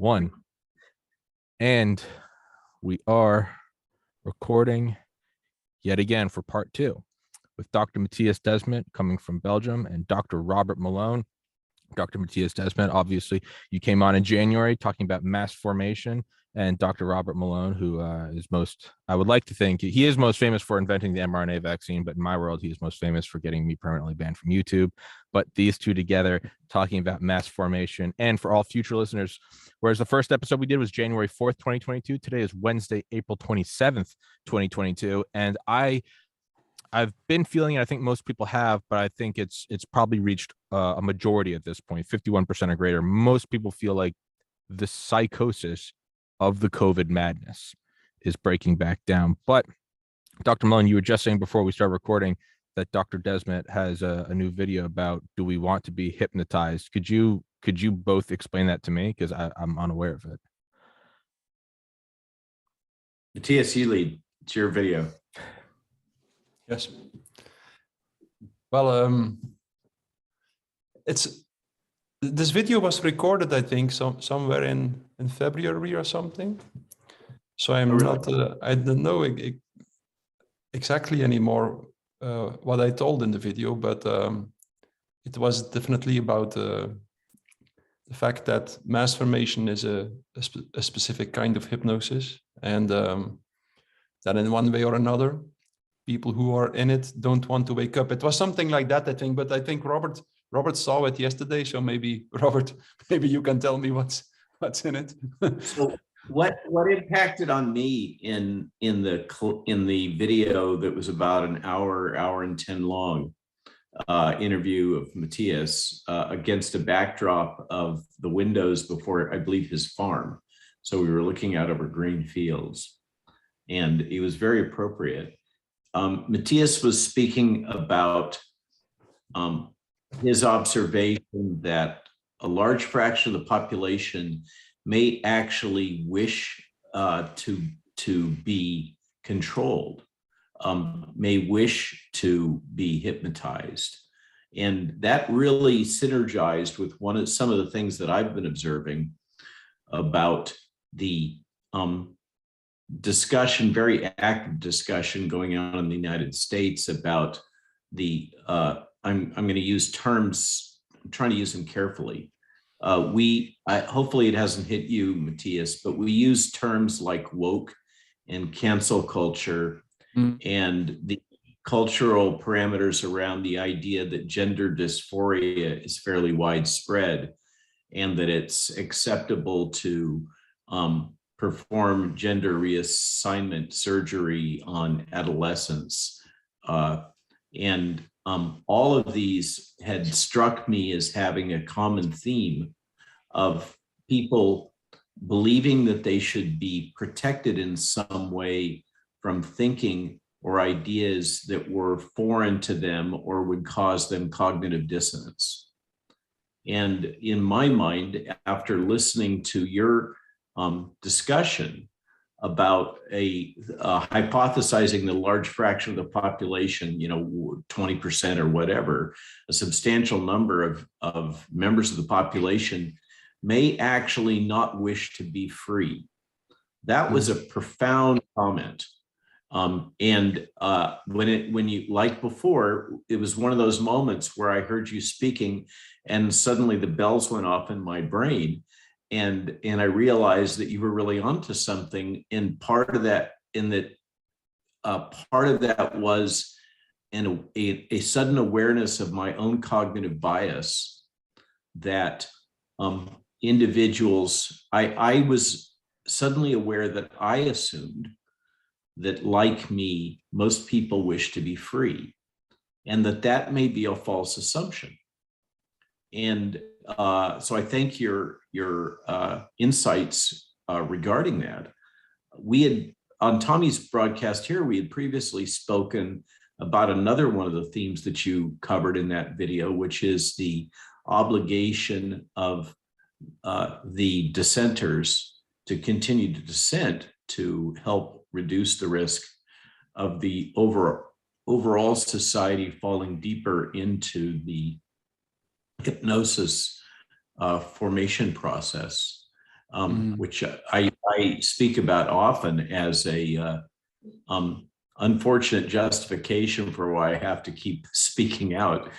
one. And we are recording yet again for part two with Dr. Mattias Desmet coming from Belgium and Dr. Robert Malone. Dr. Mattias Desmet, obviously, you came on in January talking about mass formation, and Dr. Robert Malone, who is I would like to think he is most famous for inventing the mRNA vaccine, but in my world, he is most famous for getting me permanently banned from YouTube. But these two together talking about mass formation, and for all future listeners, whereas the first episode we did was January 4th, 2022. Today is Wednesday, April 27th, 2022. And I've been feeling it. I think most people have, but I think it's probably reached a majority at this point, 51% or greater. Most people feel like the psychosis of the COVID madness is breaking back down. But Dr. Malone, you were just saying before we start recording that Dr. Desmet has a new video about, do we want to be hypnotized? Could you both explain that to me? Because I'm unaware of it. Mattias, you lead. It's your video. Yes. Well, this video was recorded, I think, somewhere in February or something. So I'm not, I don't know exactly anymore what I told in the video, but it was definitely about the fact that mass formation is a specific kind of hypnosis, and that in one way or another, people who are in it don't want to wake up. It was something like that, I think. But I think Robert saw it yesterday, so maybe Robert, maybe you can tell me what's in it. So what impacted on me in the video that was about an hour and 10 long interview of Mattias against a backdrop of the windows before, I believe, his farm. So we were looking out over green fields, and it was very appropriate. Mattias was speaking about his observation that a large fraction of the population may actually wish to be controlled, may wish to be hypnotized. And that really synergized with some of the things that I've been observing about the discussion, very active discussion going on in the United States about the, I'm going to use terms, I'm trying to use them carefully. Hopefully it hasn't hit you, Mattias, but we use terms like woke and cancel culture and the cultural parameters around the idea that gender dysphoria is fairly widespread and that it's acceptable to perform gender reassignment surgery on adolescents. And all of these had struck me as having a common theme of people believing that they should be protected in some way from thinking or ideas that were foreign to them or would cause them cognitive dissonance. And in my mind, after listening to your discussion about hypothesizing the large fraction of the population, 20% or whatever, a substantial number of members of the population may actually not wish to be free. That was a profound comment. When you, like before, it was one of those moments where I heard you speaking and suddenly the bells went off in my brain. And I realized that you were really onto something. And part of that, was a sudden awareness of my own cognitive bias that individuals, I was suddenly aware that I assumed that, like me, most people wish to be free, and that may be a false assumption. And so I thank your insights regarding that. We had, on Tommy's broadcast here, we had previously spoken about another one of the themes that you covered in that video, which is the obligation of the dissenters to continue to dissent to help reduce the risk of the overall society falling deeper into the hypnosis formation process. which I speak about often as a unfortunate justification for why I have to keep speaking out,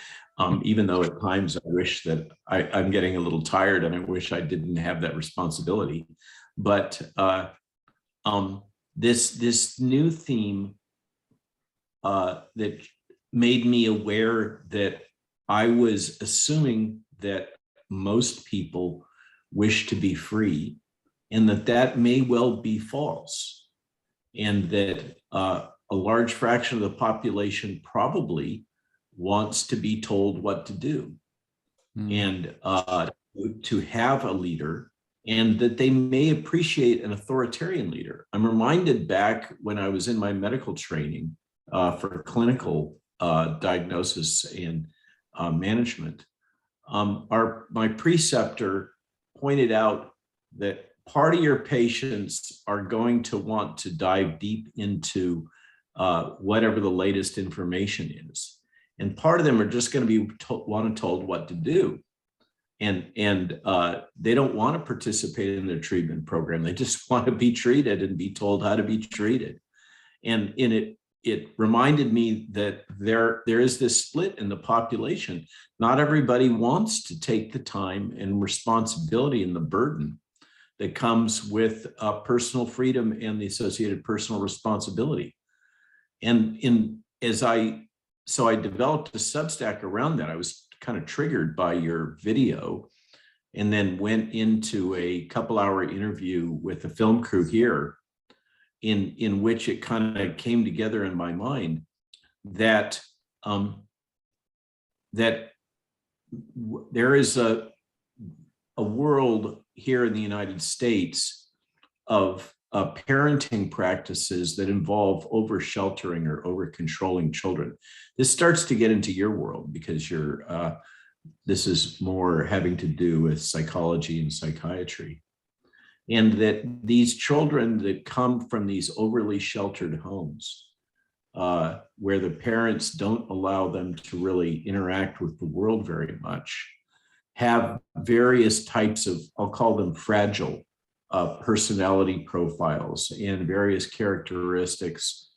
even though at times I wish that I'm getting a little tired and I wish I didn't have that responsibility. But this new theme that made me aware that I was assuming that most people wish to be free, and that may well be false, and that a large fraction of the population probably wants to be told what to do, and to have a leader, and that they may appreciate an authoritarian leader. I'm reminded back when I was in my medical training for clinical diagnosis and management, my preceptor pointed out that part of your patients are going to want to dive deep into whatever the latest information is, and part of them are just going to be told what to do, and they don't want to participate in their treatment program. They just want to be treated and be told how to be treated. And it reminded me that there is this split in the population. Not everybody wants to take the time and responsibility and the burden that comes with personal freedom and the associated personal responsibility. And so I developed a Substack around that. I was kind of triggered by your video, and then went into a couple-hour interview with the film crew here, in which it kind of came together in my mind that that there is a world here in the United States of parenting practices that involve over sheltering or over controlling children. This starts to get into your world because this is more having to do with psychology and psychiatry. And that these children that come from these overly sheltered homes, where the parents don't allow them to really interact with the world very much, have various types of, I'll call them fragile personality profiles and various characteristics,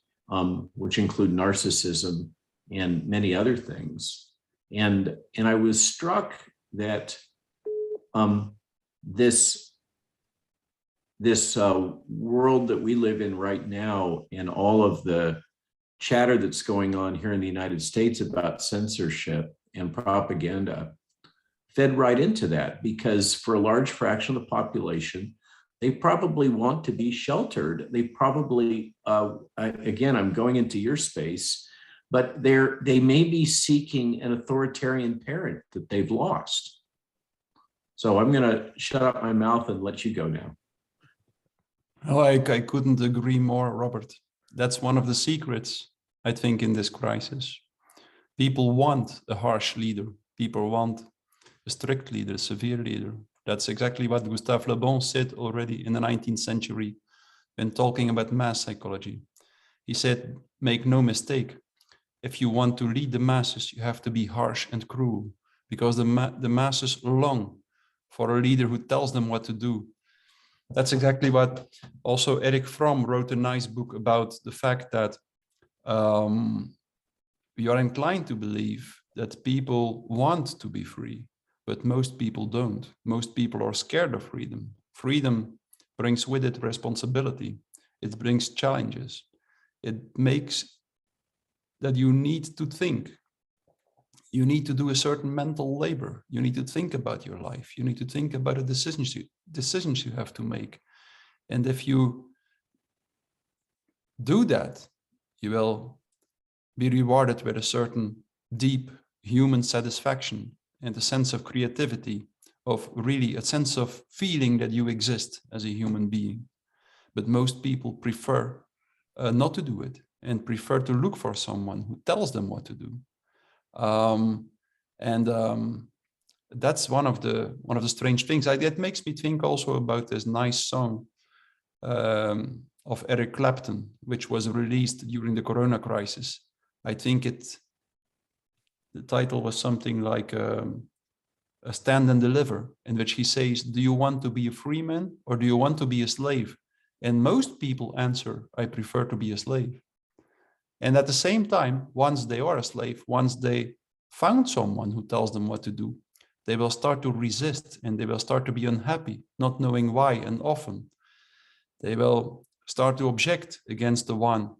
which include narcissism and many other things. And I was struck that this world that we live in right now, and all of the chatter that's going on here in the United States about censorship and propaganda, fed right into that, because for a large fraction of the population, they probably want to be sheltered. They probably, again, I'm going into your space, but they may be seeking an authoritarian parent that they've lost. So I'm going to shut up my mouth and let you go now. I couldn't agree more, Robert. That's one of the secrets, I think, in this crisis. People want a harsh leader. People want a strict leader, a severe leader. That's exactly what Gustave Le Bon said already in the 19th century when talking about mass psychology. He said, make no mistake, if you want to lead the masses, you have to be harsh and cruel, because the masses long for a leader who tells them what to do. That's exactly what also Eric Fromm wrote a nice book about, the fact that we are inclined to believe that people want to be free, but most people don't. Most people are scared of freedom. Freedom brings with it responsibility. It brings challenges. It makes that you need to think. You need to do a certain mental labor. You need to think about your life. You need to think about the decisions you have to make. And if you do that, you will be rewarded with a certain deep human satisfaction and a sense of creativity, of really a sense of feeling that you exist as a human being. But most people prefer not to do it and prefer to look for someone who tells them what to do. That's one of the strange things. It makes me think also about this nice song of Eric Clapton, which was released during the Corona crisis. I think the title was something like Stand and Deliver, in which he says, do you want to be a free man or do you want to be a slave? And most people answer, I prefer to be a slave. And at the same time, once they are a slave, once they found someone who tells them what to do, they will start to resist and they will start to be unhappy, not knowing why. And often they will start to object against the one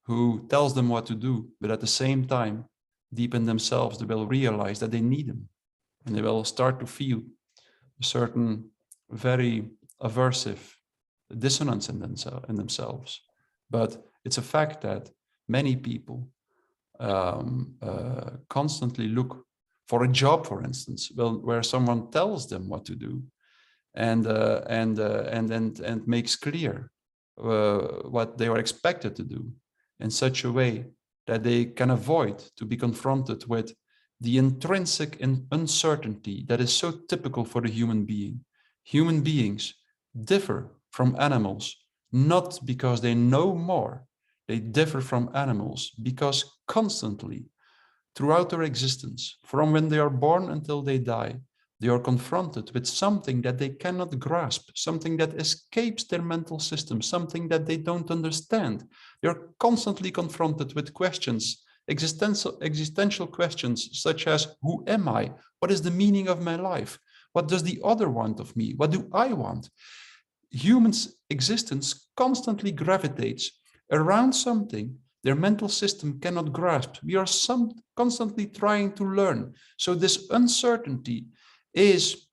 who tells them what to do. But at the same time, deep in themselves, they will realize that they need him. And they will start to feel a certain very aversive dissonance in themselves. But it's a fact that many people constantly look for a job, for instance, where someone tells them what to do and makes clear what they are expected to do in such a way that they can avoid to be confronted with the intrinsic uncertainty that is so typical for the human being. Human beings differ from animals, not because they know more. They differ from animals because constantly, throughout their existence, from when they are born until they die, they are confronted with something that they cannot grasp, something that escapes their mental system, something that they don't understand. They are constantly confronted with questions, existential questions such as, who am I? What is the meaning of my life? What does the other want of me? What do I want? Humans' existence constantly gravitates around something their mental system cannot grasp. We are constantly trying to learn. So this uncertainty is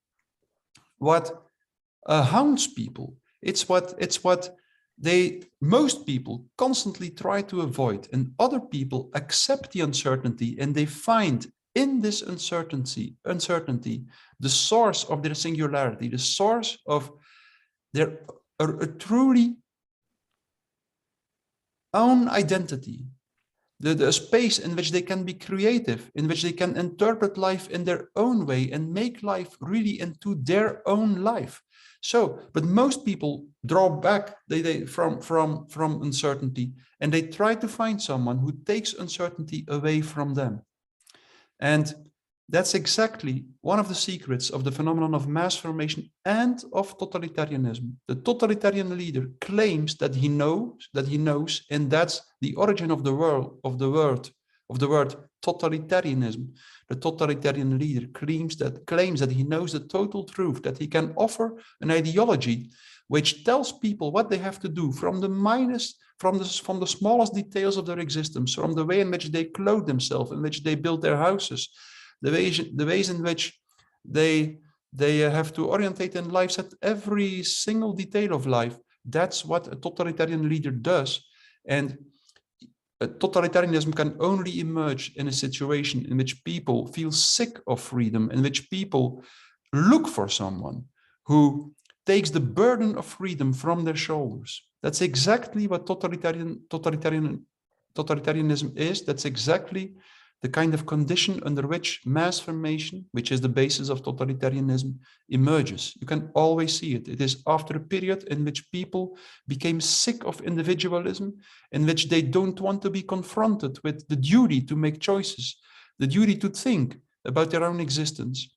what hounds people. It's what most people constantly try to avoid, and other people accept the uncertainty, and they find in this uncertainty the source of their singularity, the source of their a truly own identity, the space in which they can be creative, in which they can interpret life in their own way and make life really into their own life. So, but most people draw back from uncertainty, and they try to find someone who takes uncertainty away from them. And that's exactly one of the secrets of the phenomenon of mass formation and of totalitarianism. The totalitarian leader claims that he knows, and that's the origin of the word totalitarianism. The totalitarian leader claims that he knows the total truth, that he can offer an ideology which tells people what they have to do from the smallest details of their existence, from the way in which they clothe themselves, in which they build their houses, the ways in which they have to orientate in life at every single detail of life. That's what a totalitarian leader does. And totalitarianism can only emerge in a situation in which people feel sick of freedom, in which people look for someone who takes the burden of freedom from their shoulders. That's exactly what totalitarianism is. That's exactly the kind of condition under which mass formation, which is the basis of totalitarianism, emerges. You can always see it. It is after a period in which people became sick of individualism, in which they don't want to be confronted with the duty to make choices, the duty to think about their own existence.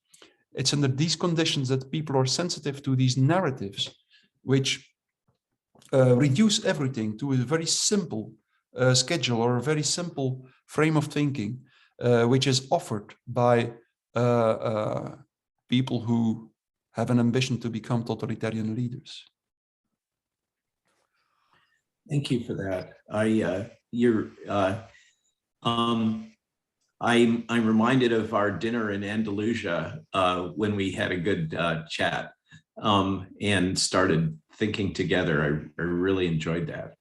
It's under these conditions that people are sensitive to these narratives, which reduce everything to a very simple schedule or a very simple frame of thinking, which is offered by people who have an ambition to become totalitarian leaders. Thank you for that. I'm reminded of our dinner in Andalusia when we had a good chat and started thinking together. I really enjoyed that.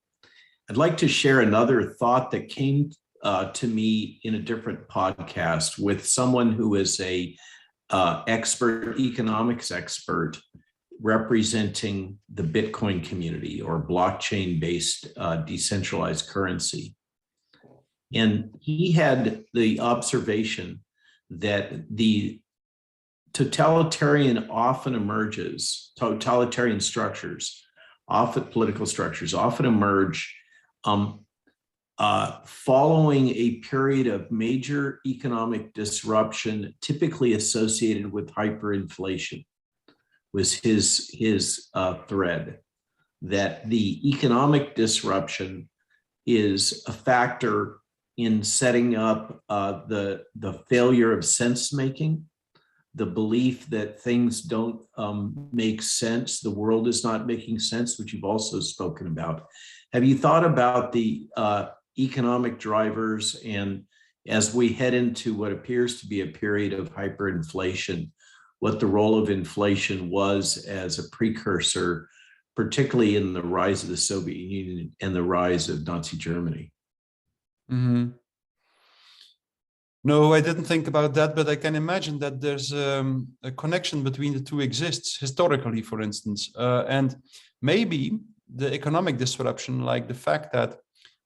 I'd like to share another thought that came to me in a different podcast with someone who is a economics expert representing the Bitcoin community or blockchain-based decentralized currency. And he had the observation that the totalitarian structures, political structures often emerge following a period of major economic disruption, typically associated with hyperinflation, was his thread. That the economic disruption is a factor in setting up the failure of sense making, the belief that things don't make sense, the world is not making sense, which you've also spoken about. Have you thought about the economic drivers, and as we head into what appears to be a period of hyperinflation, what the role of inflation was as a precursor, particularly in the rise of the Soviet Union and the rise of Nazi Germany? Mm-hmm. No, I didn't think about that, but I can imagine that there's a connection between the two exists historically, for instance, and maybe the economic disruption, like the fact that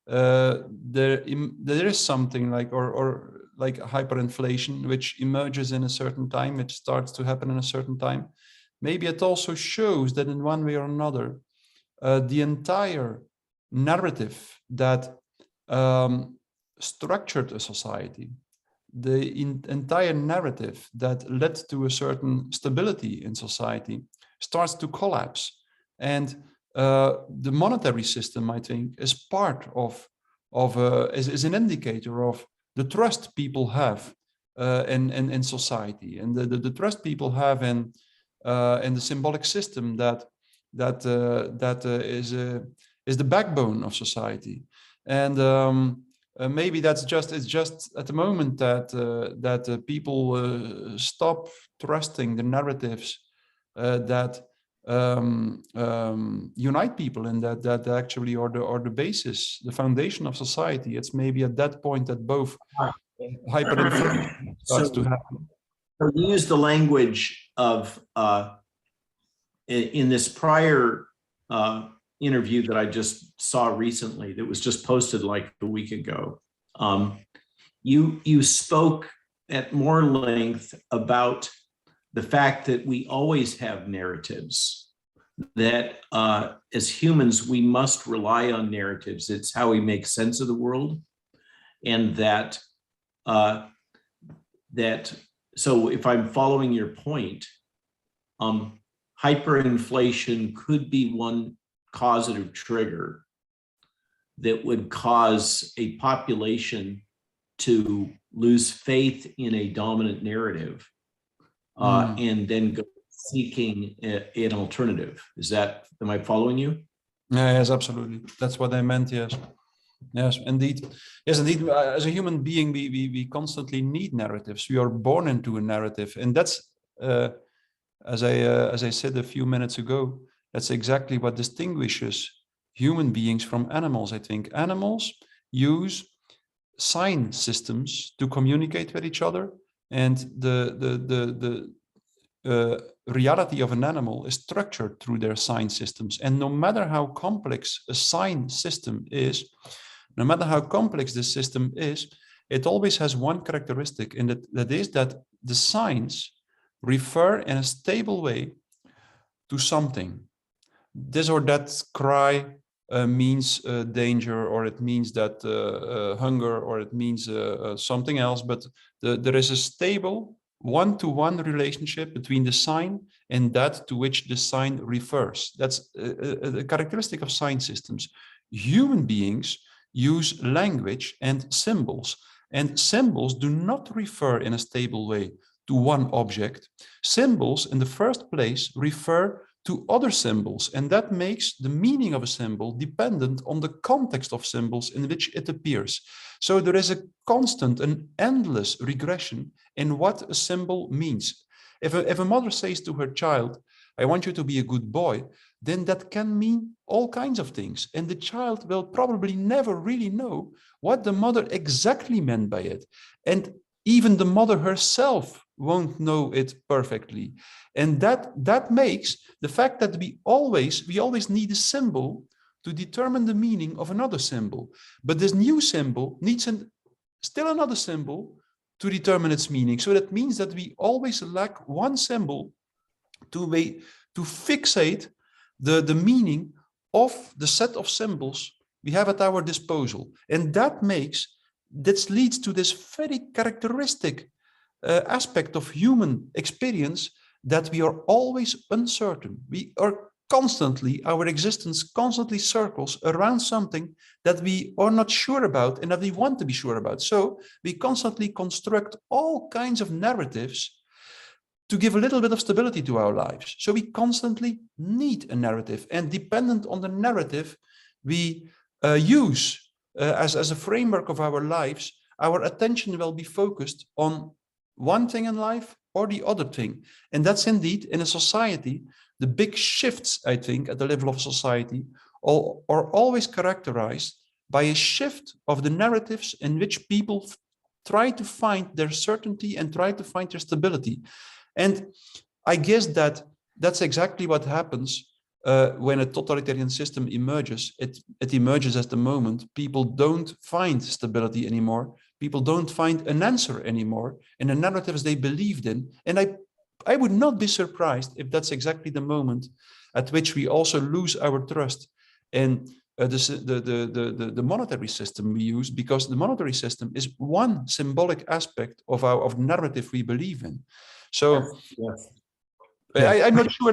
there is something like or like hyperinflation which emerges in a certain time, it starts to happen in a certain time. Maybe it also shows that in one way or another, the entire narrative that structured a society, the entire narrative that led to a certain stability in society starts to collapse. And the monetary system, I think, is part is an indicator of the trust people have in society, and the trust people have in the symbolic system that is the backbone of society. And maybe it's just at the moment that people stop trusting the narratives that unite people, and that actually are the basis, the foundation of society. It's maybe at that point that both hyperinflation starts to happen. So you use the language of in this prior interview that I just saw recently, that was just posted like a week ago. You spoke at more length about the fact that we always have narratives, that as humans, we must rely on narratives. It's how we make sense of the world. And so if I'm following your point, hyperinflation could be one causative trigger that would cause a population to lose faith in a dominant narrative, and then go seeking an alternative. Am I following you? Yes, absolutely. That's what I meant. Yes. Yes, indeed. Yes, indeed. As a human being, we constantly need narratives. We are born into a narrative, and that's as I said a few minutes ago, that's exactly what distinguishes human beings from animals. I think animals use sign systems to communicate with each other, and the reality of an animal is structured through their sign systems. And no matter how complex a sign system is, no matter how complex this system is, it always has one characteristic, and that is that the signs refer in a stable way to something. This or that cry means danger, or it means that hunger, or it means something else, but there is a stable one-to-one relationship between the sign and that to which the sign refers. That's a characteristic of sign systems. Human beings use language and symbols do not refer in a stable way to one object. Symbols, in the first place, refer to other symbols, and that makes the meaning of a symbol dependent on the context of symbols in which it appears. So there is a constant and endless regression in what a symbol means. If a mother says to her child, "I want you to be a good boy," then that can mean all kinds of things. And the child will probably never really know what the mother exactly meant by it. And even the mother herself won't know it perfectly. And that makes the fact that we always need a symbol to determine the meaning of another symbol. But this new symbol needs still another symbol to determine its meaning. So that means that we always lack one symbol to fixate the meaning of the set of symbols we have at our disposal. And that leads to this very characteristic aspect of human experience, that we are always uncertain. We are constantly, our existence constantly circles around something that we are not sure about and that we want to be sure about. So we constantly construct all kinds of narratives to give a little bit of stability to our lives. So we constantly need a narrative, and dependent on the narrative we use as a framework of our lives, our attention will be focused on one thing in life or the other thing. And that's indeed, in a society, the big shifts, I think, at the level of society are always characterized by a shift of the narratives in which people try to find their certainty and try to find their stability. And I guess that's exactly what happens when a totalitarian system emerges. It emerges at the moment people don't find stability anymore. People don't find an answer anymore in the narratives they believed in. And I would not be surprised if that's exactly the moment at which we also lose our trust in the monetary system we use, because the monetary system is one symbolic aspect of the narrative we believe in. So Yes. I'm not sure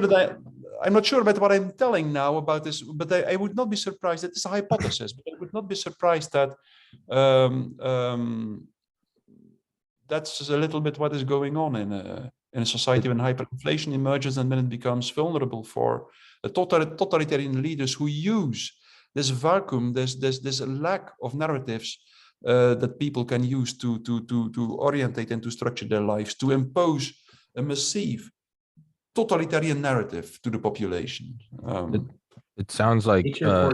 I'm not sure about what I'm telling now about this, but I would not be surprised. It's a hypothesis, but I would not be surprised that that's a little bit what is going on in a society when hyperinflation emerges, and then it becomes vulnerable for totalitarian leaders who use this vacuum, this lack of narratives that people can use to orientate and to structure their lives, to impose a massive totalitarian narrative to the population. It sounds like Nature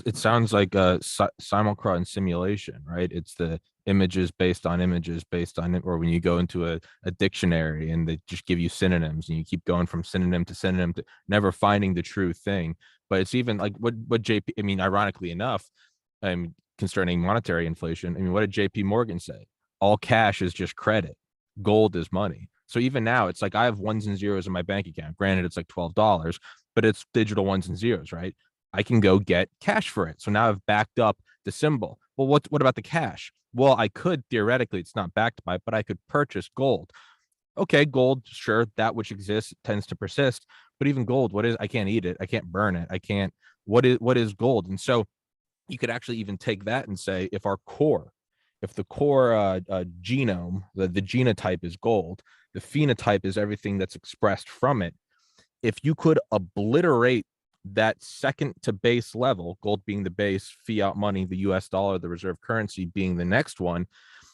it sounds like a simulcron simulation, right? It's the images based on it, or when you go into a dictionary and they just give you synonyms and you keep going from synonym to synonym to never finding the true thing. But it's even like what JP, I mean, ironically enough, concerning monetary inflation, I mean, what did JP Morgan say? All cash is just credit. Gold is money. So even now, it's like I have ones and zeros in my bank account. Granted, it's like $12, but it's digital ones and zeros, right? I can go get cash for it. So now I've backed up the symbol. Well, what about the cash? Well, I could theoretically, it's not backed by, but I could purchase gold. Okay, gold, sure, that which exists tends to persist, but even gold, what is? I can't eat it. I can't burn it. I can't. What is gold? And so you could actually even take that and say, if the core genome, the genotype is gold, the phenotype is everything that's expressed from it. If you could obliterate that second to base level, gold being the base, fiat money, the US dollar, the reserve currency being the next one,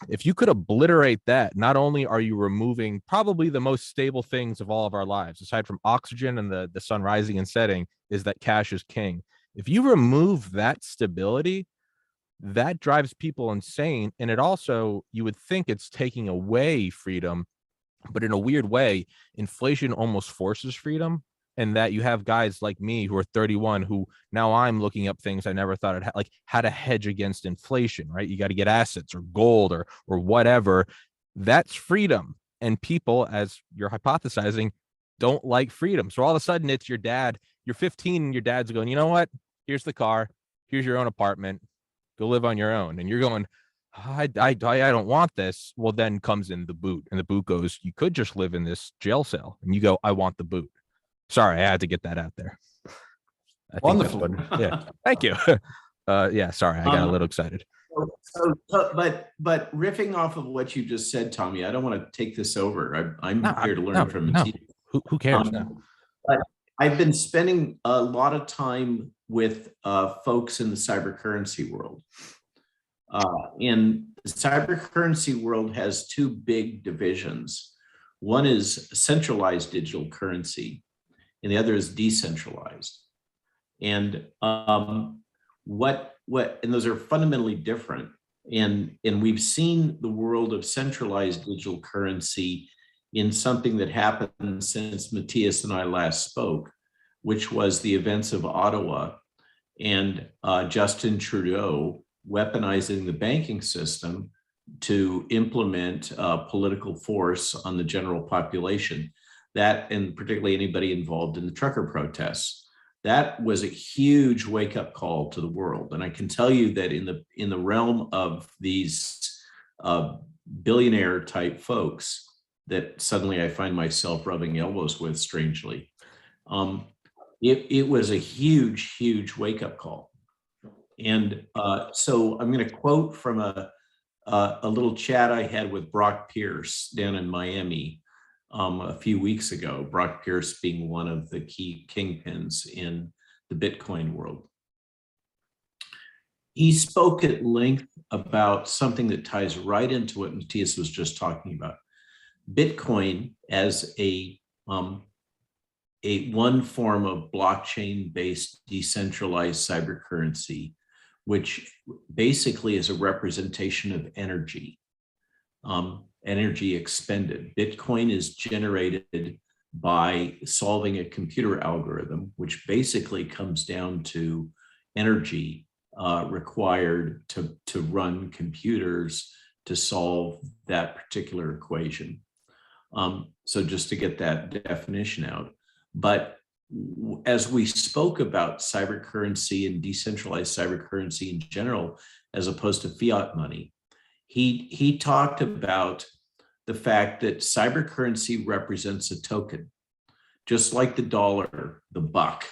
if you could obliterate that, not only are you removing probably the most stable things of all of our lives, aside from oxygen and the sun rising and setting, is that cash is king. If you remove that stability, that drives people insane. And it also, you would think it's taking away freedom, but in a weird way, inflation almost forces freedom. And that you have guys like me who are 31, who now I'm looking up things I never thought I'd like how to hedge against inflation, right? You got to get assets or gold or whatever. That's freedom. And people, as you're hypothesizing, don't like freedom. So all of a sudden it's your dad, you're 15 and your dad's going, you know what? Here's the car. Here's your own apartment. Go live on your own. And you're going, I don't want this. Well, then comes in the boot, and the boot goes, you could just live in this jail cell. And you go, I want the boot. Sorry, I had to get that out there. Wonderful. Yeah, thank you. Yeah, sorry, I got a little excited. But riffing off of what you just said, Tommy, I don't want to take this over. I'm here to learn from Mattias. Who cares? But I've been spending a lot of time with folks in the cybercurrency world. And the cybercurrency world has two big divisions. One is centralized digital currency, and the other is decentralized. And and those are fundamentally different. And we've seen the world of centralized digital currency in something that happened since Mattias and I last spoke, which was the events of Ottawa and Justin Trudeau weaponizing the banking system to implement political force on the general population. That, and particularly anybody involved in the trucker protests, that was a huge wake-up call to the world. And I can tell you that in the realm of these billionaire type folks that suddenly I find myself rubbing elbows with, strangely, it was a huge wake-up call. And so I'm going to quote from a little chat I had with Brock Pierce down in Miami a few weeks ago, Brock Pierce being one of the key kingpins in the Bitcoin world. He spoke at length about something that ties right into what Mattias was just talking about. Bitcoin as a one form of blockchain-based decentralized cybercurrency, which basically is a representation of energy. Energy expended. Bitcoin is generated by solving a computer algorithm, which basically comes down to energy required to run computers to solve that particular equation. So just to get that definition out. But as we spoke about cybercurrency and decentralized cybercurrency in general, as opposed to fiat money, he talked about the fact that cybercurrency represents a token, just like the dollar, the buck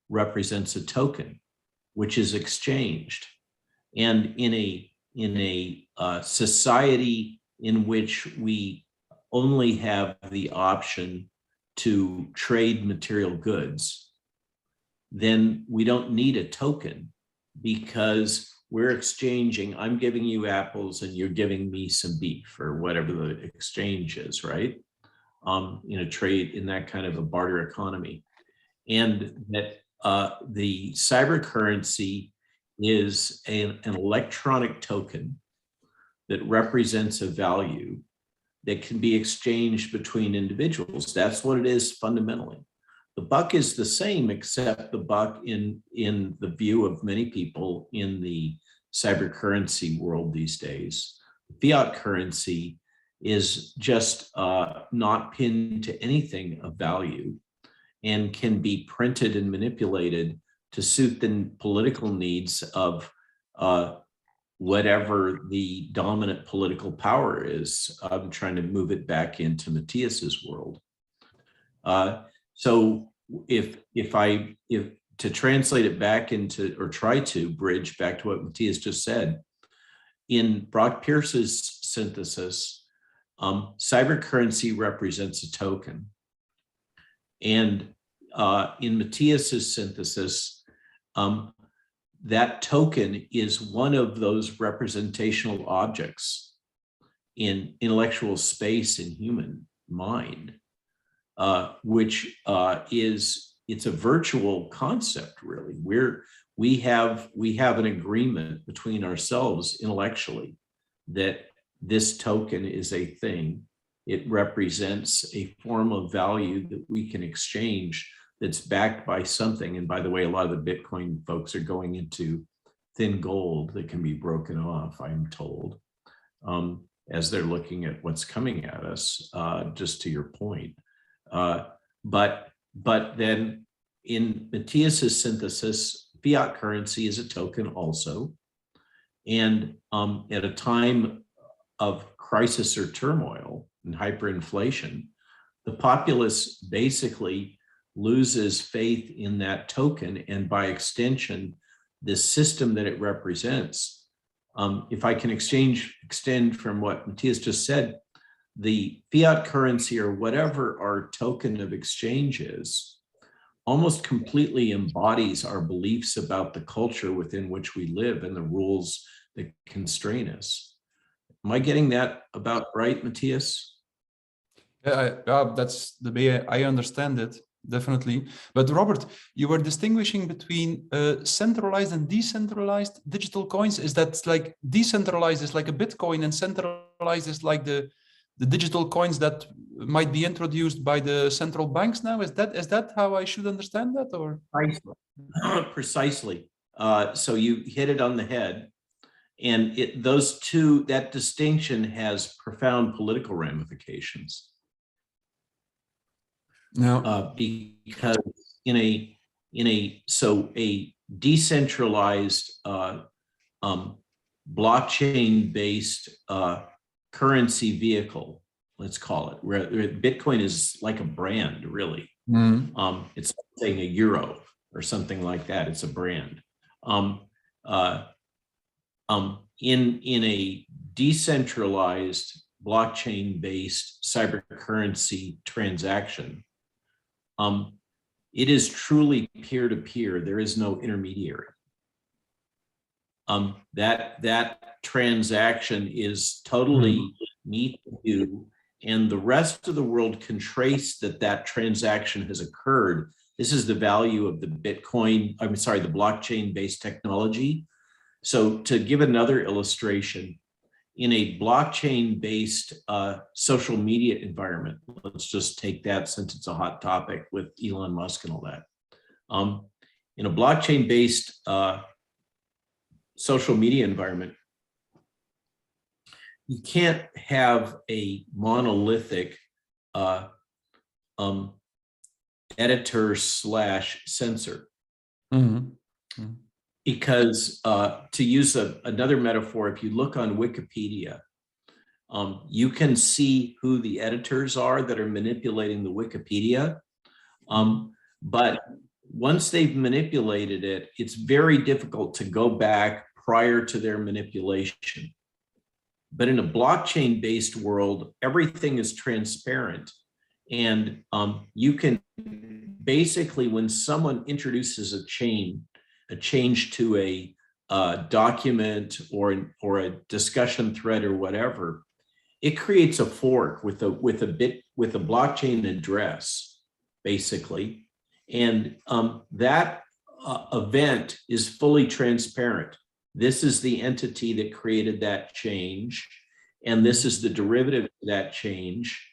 represents a token, which is exchanged. And in a society in which we only have the option to trade material goods, then we don't need a token, because we're exchanging. I'm giving you apples and you're giving me some beef, or whatever the exchange is, right? In a trade, in that kind of a barter economy. And that the cyber currency is an electronic token that represents a value that can be exchanged between individuals. That's what it is fundamentally. The buck is the same, except the buck in the view of many people in the cyber currency world these days, fiat currency is just not pinned to anything of value and can be printed and manipulated to suit the political needs of whatever the dominant political power is. I'm trying to move it back into Mattias's world. So if to translate it back into, or try to bridge back to what Mattias just said, in Brock Pierce's synthesis, cybercurrency represents a token. And in Mattias's synthesis, that token is one of those representational objects in intellectual space in human mind, which it's a virtual concept, really. We have an agreement between ourselves intellectually that this token is a thing. It represents a form of value that we can exchange that's backed by something. And by the way, a lot of the Bitcoin folks are going into thin gold that can be broken off, I'm told, as they're looking at what's coming at us, just to your point. But then in Mattias's synthesis, fiat currency is a token also. And at a time of crisis or turmoil and hyperinflation, the populace basically loses faith in that token, and by extension, the system that it represents. If I can extend from what Mattias just said, the fiat currency, or whatever our token of exchange is, almost completely embodies our beliefs about the culture within which we live and the rules that constrain us. Am I getting that about right, Mattias? Yeah, that's the way I understand it, definitely. But Robert, you were distinguishing between centralized and decentralized digital coins. Is that like decentralized is like a Bitcoin, and centralized is like the digital coins that might be introduced by the central banks now? Is that how I should understand that, or? Precisely. So you hit it on the head. And that distinction has profound political ramifications. No. Because in a decentralized blockchain-based currency vehicle, let's call it, where Bitcoin is like a brand, really. It's saying a euro or something like that. It's a brand. In a decentralized blockchain-based cyber currency transaction, it is truly peer-to-peer. There is no intermediary. That transaction is totally me to you, and the rest of the world can trace that transaction has occurred. This is the value of the Bitcoin, I'm sorry, the blockchain-based technology. So to give another illustration, in a blockchain-based social media environment, let's just take that since it's a hot topic with Elon Musk and all that. In a blockchain-based social media environment, you can't have a monolithic editor / censor. Because to use another metaphor, if you look on Wikipedia, you can see who the editors are that are manipulating the Wikipedia. But once they've manipulated it, it's very difficult to go back prior to their manipulation. But in a blockchain-based world, everything is transparent. And you can basically, when someone introduces a change to a document or a discussion thread or whatever, it creates a fork with a blockchain address, basically. And that event is fully transparent. This is the entity that created that change, and this is the derivative of that change.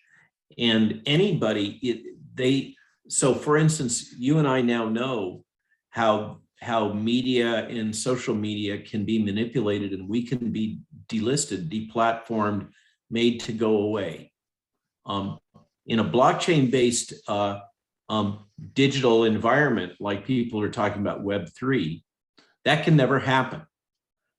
And anybody, so for instance, you and I now know how media and social media can be manipulated, and we can be delisted, deplatformed, made to go away. In a blockchain-based digital environment, like people are talking about Web3, that can never happen.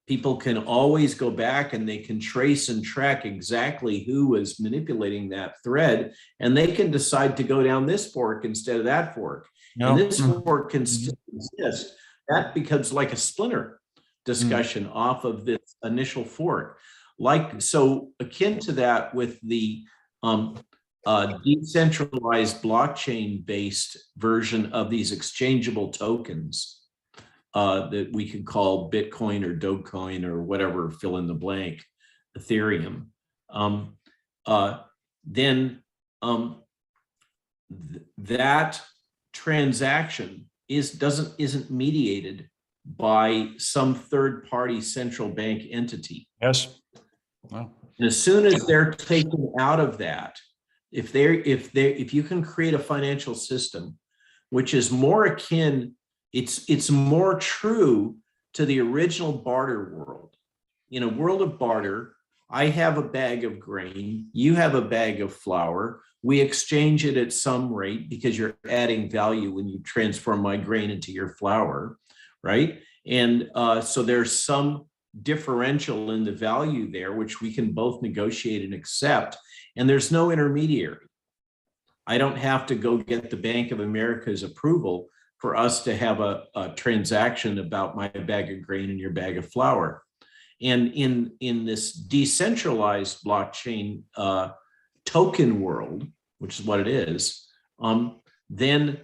People can always go back and they can trace and track exactly who was manipulating that thread, and they can decide to go down this fork instead of that fork. And this fork can still exist. That becomes like a splinter discussion off of this initial fork. So akin to that with the decentralized blockchain-based version of these exchangeable tokens that we could call Bitcoin or Dogecoin or whatever, fill in the blank, Ethereum. That transaction isn't mediated by some third-party central bank entity. Yes. Wow. And as soon as they're taken out of that, if you can create a financial system which is more akin, it's more true to the original barter world. In a world of barter, I have a bag of grain, you have a bag of flour, we exchange it at some rate because you're adding value when you transform my grain into your flour, right? And so there's some differential in the value there, which we can both negotiate and accept, and there's no intermediary. I don't have to go get the Bank of America's approval for us to have a transaction about my bag of grain and your bag of flour. And in this decentralized blockchain token world, which is what it is, then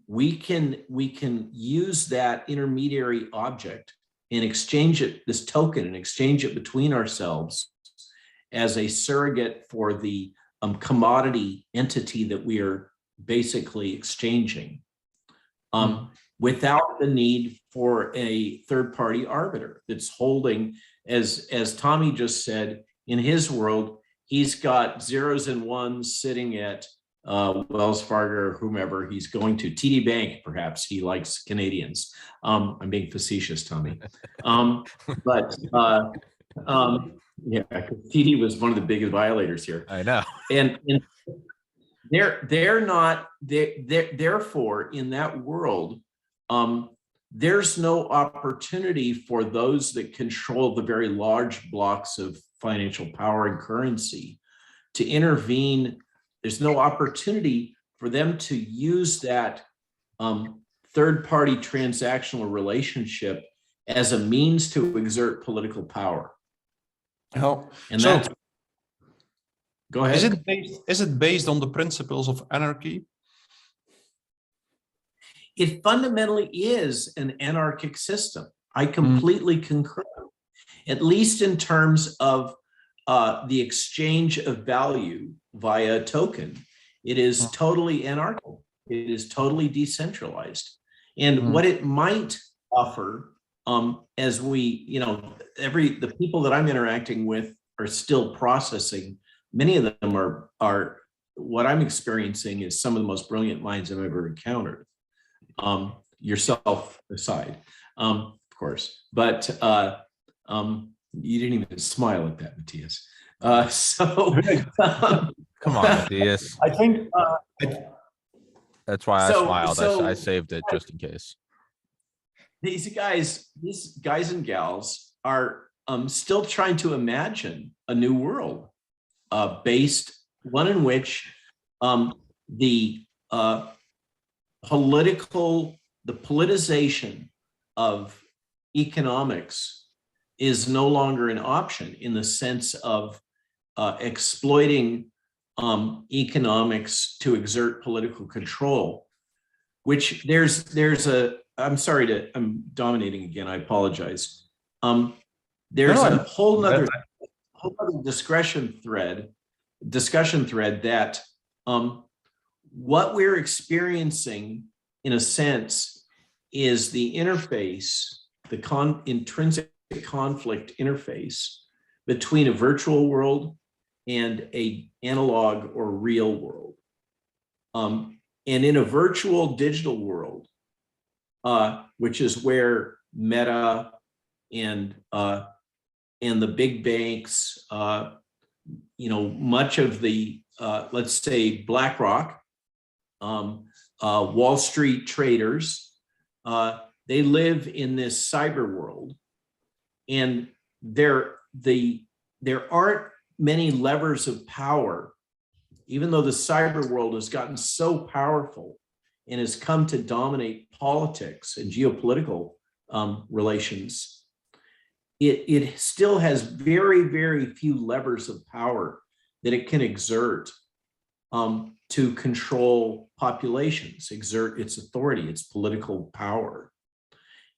we can use that intermediary object and exchange it, this token, and exchange it between ourselves as a surrogate for the commodity entity that we are basically exchanging, without the need for a third-party arbiter that's holding, as Tommy just said, in his world, he's got zeros and ones sitting at Wells Fargo or whomever he's going to, TD Bank, perhaps. He likes Canadians. I'm being facetious, Tommy. Yeah, TD was one of the biggest violators here. I know. And Therefore, in that world, there's no opportunity for those that control the very large blocks of financial power and currency to intervene. There's no opportunity for them to use that third-party transactional relationship as a means to exert political power. Oh, And so that's, go ahead. is it based on the principles of anarchy? It fundamentally is an anarchic system. I completely concur, at least in terms of the exchange of value via a token. It is totally anarchical. It is totally decentralized. And what it might offer, as we, the people that I'm interacting with are still processing. Many of them are what I'm experiencing is some of the most brilliant minds I've ever encountered. Yourself aside, of course, but you didn't even smile at that, Mattias. Come on, Mattias. I think That's why I smiled. I saved it just in case. These guys and gals are still trying to imagine a new world, based one in which the politicization of economics is no longer an option in the sense of exploiting economics to exert political control, which I'm dominating again, I apologize. There's a whole other discussion thread that what we're experiencing, in a sense, is the interface, the intrinsic conflict interface between a virtual world and an analog or real world. And in a virtual digital world, which is where Meta and the big banks, much of the, let's say, BlackRock, Wall Street traders, they live in this cyber world, and there aren't many levers of power, even though the cyber world has gotten so powerful and has come to dominate politics and geopolitical relations. It still has very, very few levers of power that it can exert to control populations, exert its authority, its political power.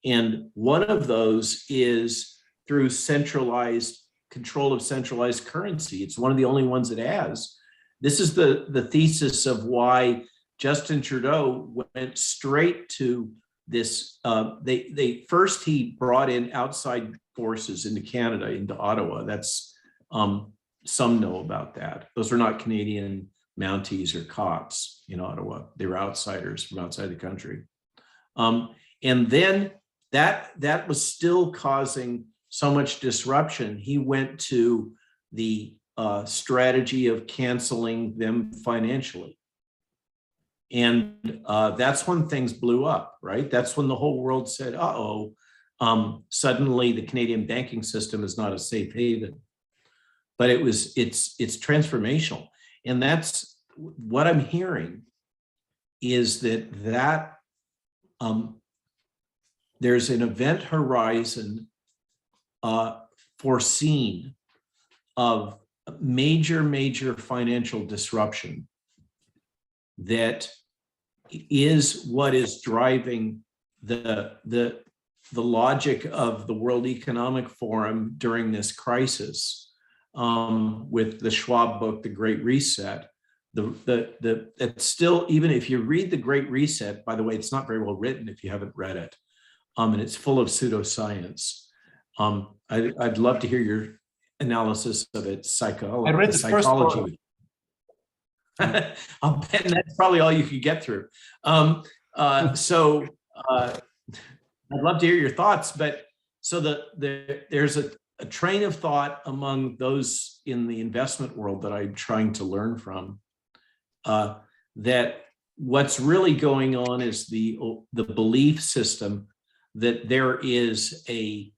And one of those is through centralized control of centralized currency. It's one of the only ones it has. This is the thesis of why Justin Trudeau went straight to this. He brought in outside forces into Canada, into Ottawa. That's some know about that. Those were not Canadian Mounties or cops in Ottawa. They were outsiders from outside the country. And then that was still causing so much disruption. He went to the strategy of canceling them financially. And that's when things blew up, right? That's when the whole world said, uh-oh, suddenly the Canadian banking system is not a safe haven. But it's transformational. And that's what I'm hearing, is that there's an event horizon foreseen of major financial disruption that is what is driving the logic of the World Economic Forum during this crisis, with the Schwab book, The Great Reset. It's still, even if you read The Great Reset, by the way, it's not very well written if you haven't read it, and it's full of pseudoscience. I'd love to hear your analysis of it, I read the psychology. I'll bet that's probably all you could get through. So I'd love to hear your thoughts. But so there's a train of thought among those in the investment world that I'm trying to learn from, that what's really going on is the belief system that there is a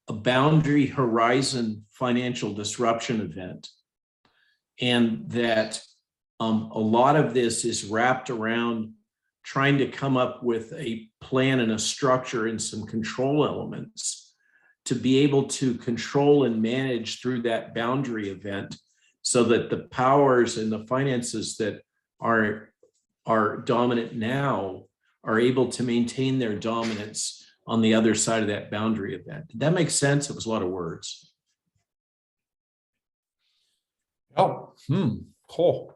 boundary horizon financial disruption event, and that a lot of this is wrapped around trying to come up with a plan and a structure and some control elements to be able to control and manage through that boundary event, so that the powers and the finances that are dominant now are able to maintain their dominance on the other side of that boundary event. Did that make sense? It was a lot of words. Oh, cool.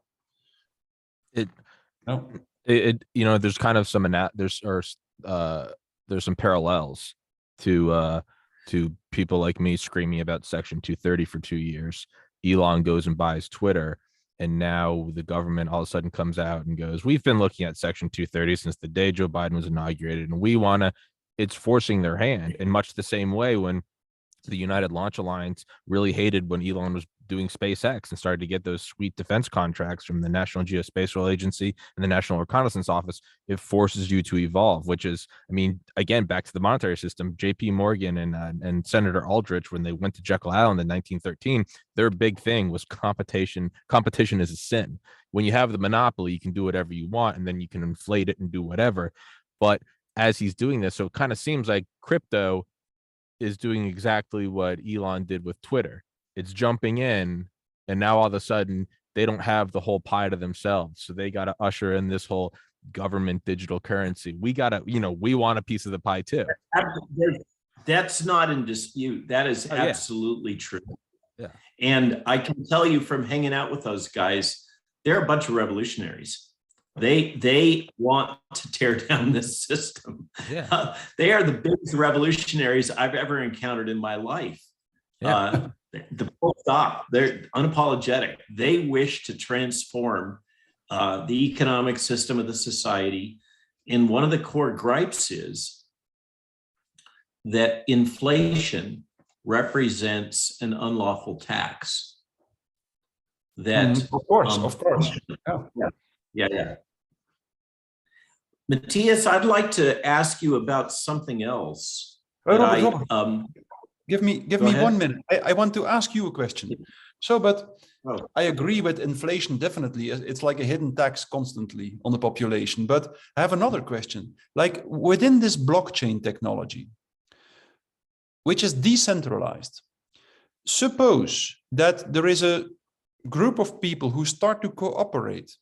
It, No. there's kind of some there's some parallels to people like me screaming about Section 230 for 2 years. Elon goes and buys Twitter, and now the government all of a sudden comes out and goes, we've been looking at Section 230 since the day Joe Biden was inaugurated, and we want to, it's forcing their hand. In much the same way when the United Launch Alliance really hated when Elon was doing SpaceX and started to get those sweet defense contracts from the National Geospatial Agency and the National Reconnaissance Office, it forces you to evolve, which is, I mean, again, back to the monetary system. JP Morgan and Senator Aldrich, when they went to Jekyll Island in 1913, their big thing was competition. Competition is a sin. When you have the monopoly, you can do whatever you want, and then you can inflate it and do whatever. But as he's doing this, so it kind of seems like crypto is doing exactly what Elon did with Twitter. It's jumping in, and now all of a sudden they don't have the whole pie to themselves. So they got to usher in this whole government digital currency. We got to, we want a piece of the pie too. That's not in dispute. That is absolutely true. Yeah. And I can tell you from hanging out with those guys, they're a bunch of revolutionaries. They want to tear down this system. Yeah. They are the biggest revolutionaries I've ever encountered in my life. Yeah. The full stop. They're unapologetic. They wish to transform the economic system of the society. And one of the core gripes is that inflation represents an unlawful tax. That of course. Yeah. Mattias, I'd like to ask you about something else. Robert, give me 1 minute. I want to ask you a question. So, I agree with inflation, definitely. It's like a hidden tax constantly on the population. But I have another question. Like within this blockchain technology, which is decentralized, suppose that there is a group of people who start to cooperate.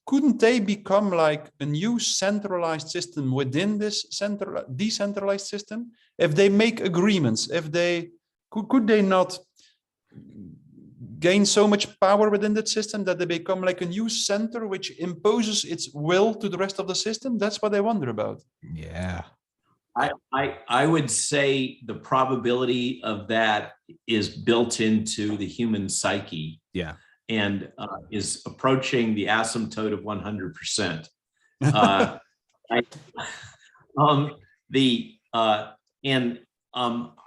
Couldn't they become like a new centralized system within this decentralized system? If they make agreements, if they could they not gain so much power within that system that they become like a new center which imposes its will to the rest of the system? That's what I wonder about. Yeah. I would say the probability of that is built into the human psyche. Yeah. And is approaching the asymptote of 100%.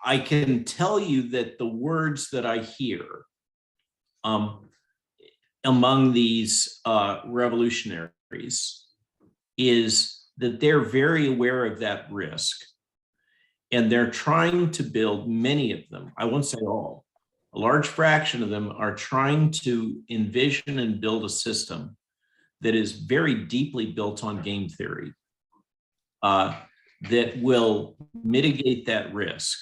I can tell you that the words that I hear among these revolutionaries is that they're very aware of that risk, and they're trying to build, many of them, I won't say all, a large fraction of them are trying to envision and build a system that is very deeply built on game theory, that will mitigate that risk.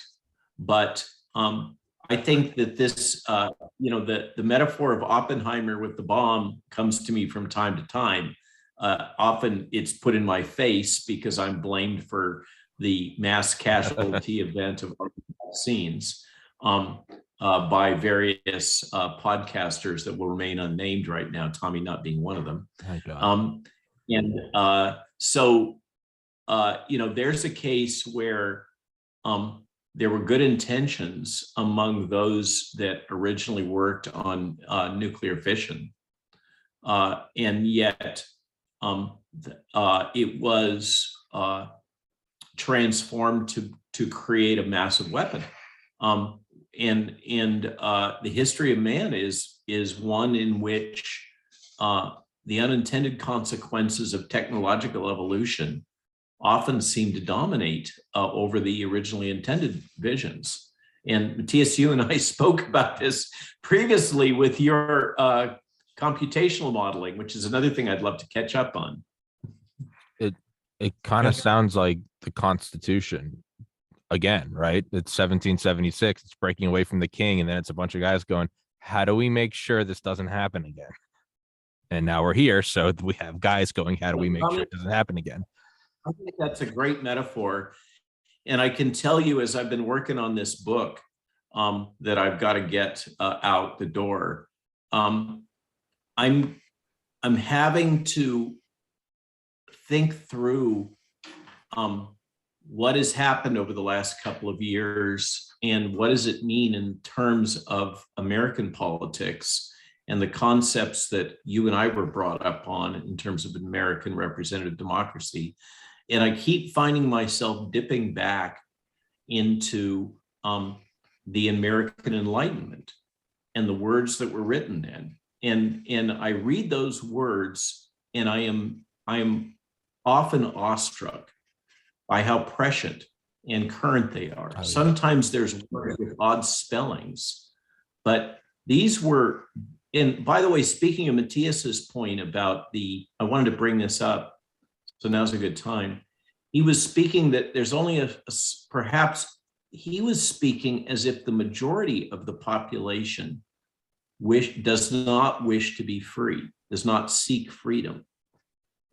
But I think that this, the metaphor of Oppenheimer with the bomb comes to me from time to time. Often it's put in my face because I'm blamed for the mass casualty event of vaccines. By various podcasters that will remain unnamed right now, Tommy not being one of them. There's a case where there were good intentions among those that originally worked on nuclear fission, and yet it was transformed to create a massive weapon. And the history of man is one in which the unintended consequences of technological evolution often seem to dominate over the originally intended visions. And Mattias, you and I spoke about this previously with your computational modeling, which is another thing I'd love to catch up on. It kind of sounds like the Constitution again, right? It's 1776. It's breaking away from the king, and then it's a bunch of guys going, "How do we make sure this doesn't happen again?" And now we're here, so we have guys going, "How do we make sure it doesn't happen again?" I think that's a great metaphor, and I can tell you, as I've been working on this book that I've got to get out the door, I'm having to think through what has happened over the last couple of years and what does it mean in terms of American politics and the concepts that you and I were brought up on in terms of American representative democracy. And I keep finding myself dipping back into the American Enlightenment and the words that were written then. And I read those words and I am often awestruck by how prescient and current they are. Oh, yeah. Sometimes there's words with odd spellings, but these were, and by the way, speaking of Mattias's point about I wanted to bring this up, so now's a good time. He was speaking that there's only perhaps he was speaking as if the majority of the population does not wish to be free, does not seek freedom.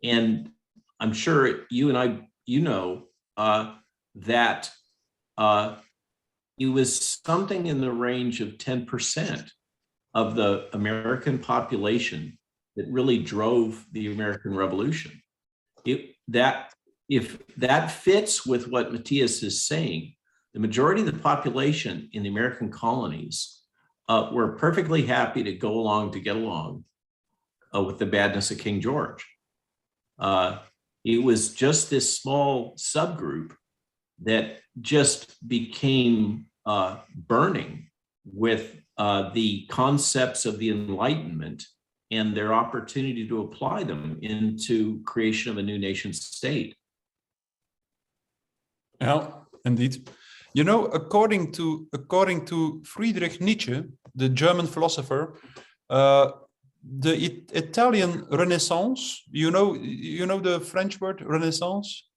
And I'm sure you and I, that it was something in the range of 10% of the American population that really drove the American Revolution. If that fits with what Mattias is saying, the majority of the population in the American colonies were perfectly happy to go along to get along with the badness of King George. It was just this small subgroup that just became burning with the concepts of the Enlightenment and their opportunity to apply them into creation of a new nation state. Yeah, indeed. You know, according to Friedrich Nietzsche, the German philosopher, the Italian Renaissance, you know the French word Renaissance?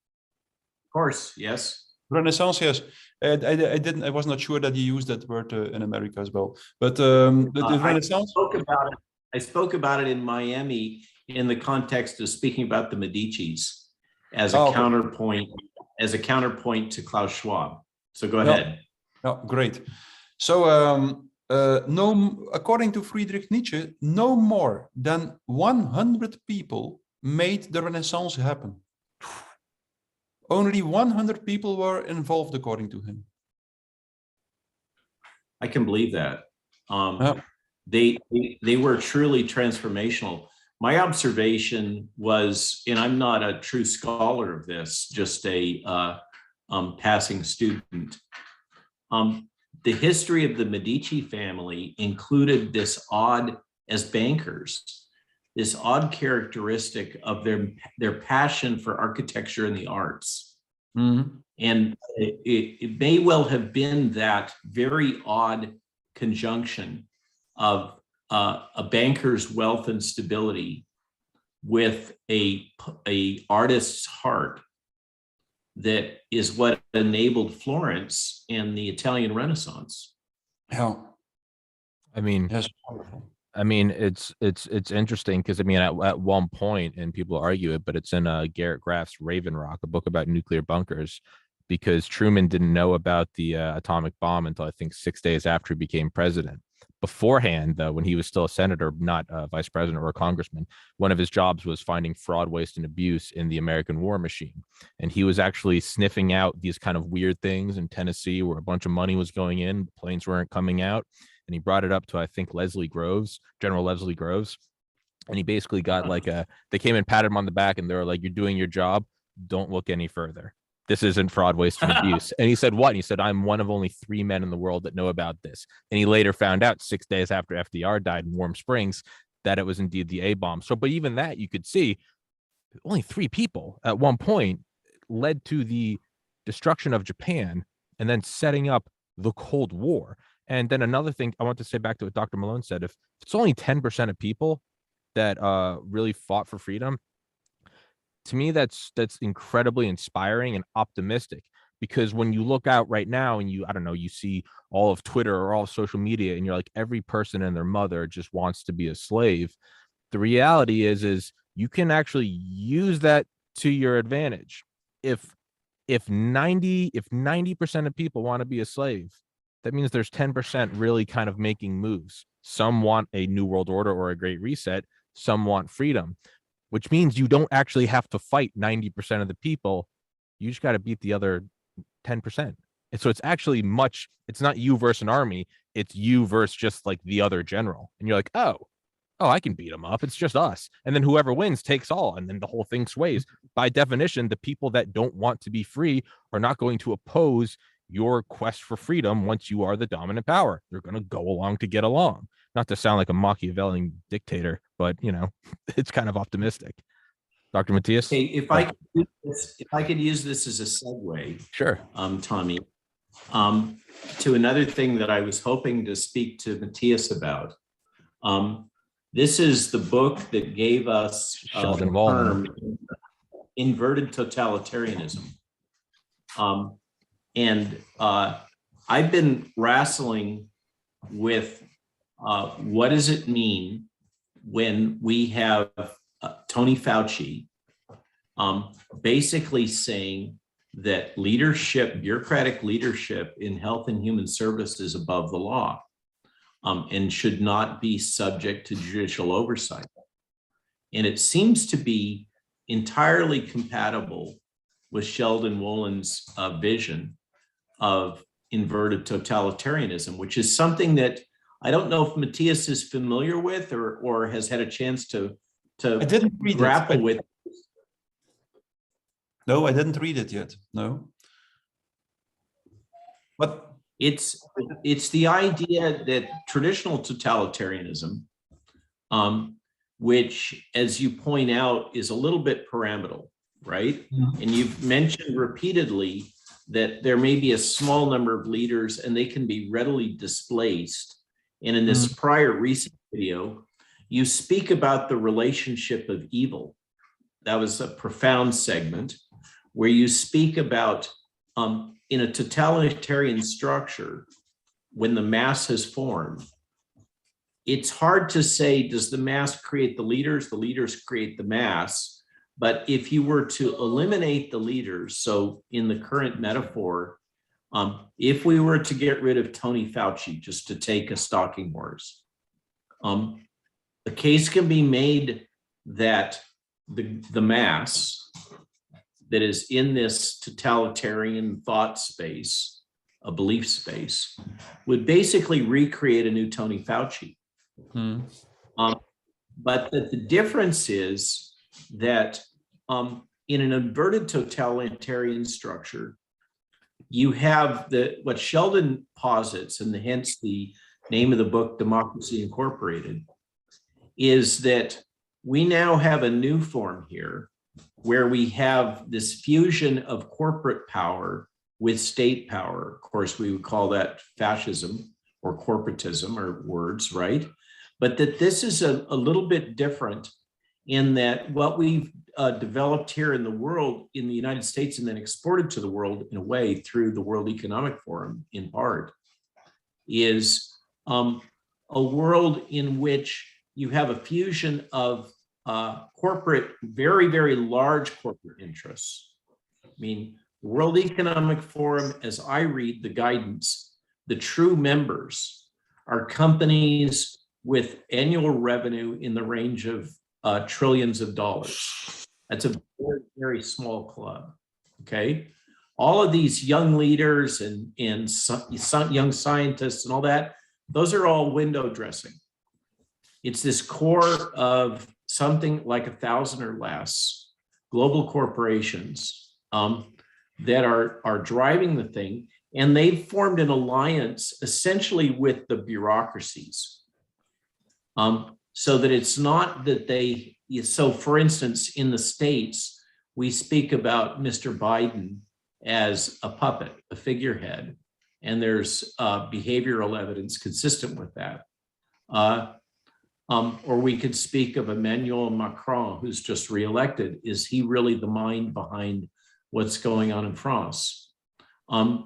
Of course, yes. Renaissance, yes. I was not sure that you used that word in America as well. But the Renaissance. I spoke about it in Miami in the context of speaking about the Medicis as a counterpoint to Klaus Schwab. So go ahead. Oh, great. So according to Friedrich Nietzsche, no more than 100 people made the Renaissance happen. Only 100 people were involved, according to him. I can believe that. They were truly transformational. My observation was, and I'm not a true scholar of this, just a passing student. The history of the Medici family included this odd, as bankers, this odd characteristic of their passion for architecture and the arts. Mm-hmm. And it may well have been that very odd conjunction of a banker's wealth and stability with a artist's heart that is what enabled Florence and the Italian Renaissance. Yeah, I mean, yes. I mean, it's interesting because I mean, at one point, and people argue it, but it's in Garrett Graff's Raven Rock, a book about nuclear bunkers, because Truman didn't know about the atomic bomb until I think 6 days after he became president. Beforehand, though, when he was still a senator, not a vice president or a congressman, one of his jobs was finding fraud, waste, and abuse in the American war machine. And he was actually sniffing out these kind of weird things in Tennessee where a bunch of money was going in, planes weren't coming out. And he brought it up to, I think, General Leslie Groves. And he basically got they came and patted him on the back and they were like, "You're doing your job. Don't look any further. This isn't fraud, waste, and abuse." And he said, "What?" And he said, "I'm one of only 3 men in the world that know about this." And he later found out 6 days after FDR died in Warm Springs that it was indeed the A-bomb. So, but even that, you could see only 3 people at one point led to the destruction of Japan and then setting up the Cold War. And then another thing I want to say back to what Dr. Malone said, if it's only 10% of people that really fought for freedom, to me, that's incredibly inspiring and optimistic, because when you look out right now and I don't know, you see all of Twitter or all of social media and you're like, every person and their mother just wants to be a slave. The reality is you can actually use that to your advantage. If 90% of people want to be a slave, that means there's 10% really kind of making moves. Some want a new world order or a great reset. Some want freedom, which means you don't actually have to fight 90% of the people. You just got to beat the other 10%. And so it's actually it's not you versus an army. It's you versus just like the other general. And you're like, oh, I can beat them up. It's just us. And then whoever wins takes all. And then the whole thing sways. By definition, the people that don't want to be free are not going to oppose your quest for freedom once you are the dominant power. They're going to go along to get along. Not to sound like a Machiavellian dictator, but it's kind of optimistic. Dr. Mattias? Hey, if I could use this as a segue, sure. Tommy, to another thing that I was hoping to speak to Mattias about. This is the book that gave us the term inverted totalitarianism. And I've been wrestling with what does it mean when we have Tony Fauci basically saying that bureaucratic leadership in health and human service is above the law and should not be subject to judicial oversight. And it seems to be entirely compatible with Sheldon Wolin's vision of inverted totalitarianism, which is something that I don't know if Mattias is familiar with or has had a chance to I didn't read grapple with. No, I didn't read it yet. No. But it's the idea that traditional totalitarianism, which, as you point out, is a little bit pyramidal, right? Mm-hmm. And you've mentioned repeatedly that there may be a small number of leaders and they can be readily displaced. And in this prior recent video, you speak about the relationship of evil. That was a profound segment where you speak about in a totalitarian structure, when the mass has formed, it's hard to say, does the mass create the leaders create the mass? But if you were to eliminate the leaders, so in the current metaphor, if we were to get rid of Tony Fauci, just to take a stalking horse, the case can be made that the mass that is in this totalitarian thought space, a belief space, would basically recreate a new Tony Fauci. But the difference is that in an inverted totalitarian structure, you have what Sheldon posits, and hence the name of the book, Democracy Incorporated, is that we now have a new form here where we have this fusion of corporate power with state power. Of course, we would call that fascism or corporatism, or words, right? But that this is a little bit different in that what we've developed here in the world, in the United States, and then exported to the world in a way through the World Economic Forum in part, is a world in which you have a fusion of corporate, very, very large corporate interests. I mean, the World Economic Forum, as I read the guidance, the true members are companies with annual revenue in the range of trillions of dollars. That's a very, very small club, okay? All of these young leaders and young scientists and all that, those are all window dressing. It's this core of something like 1,000 or less global corporations that are driving the thing, and they've formed an alliance essentially with the bureaucracies. so that it's not that they, so for instance, in the States, we speak about Mr. Biden as a puppet, a figurehead, and there's behavioral evidence consistent with that. Or we could speak of Emmanuel Macron, who's just reelected. Is he really the mind behind what's going on in France? And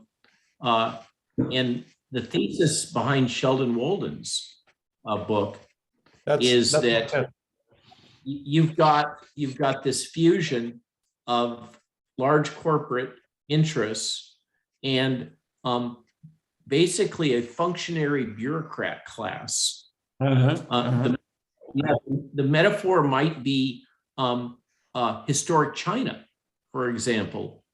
the thesis behind Sheldon Walden's book is that you've got this fusion of large corporate interests and basically a functionary bureaucrat class. The metaphor might be historic China, for example,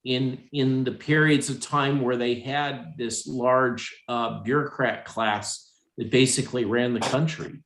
in the periods of time where they had this large bureaucrat class that basically ran the country.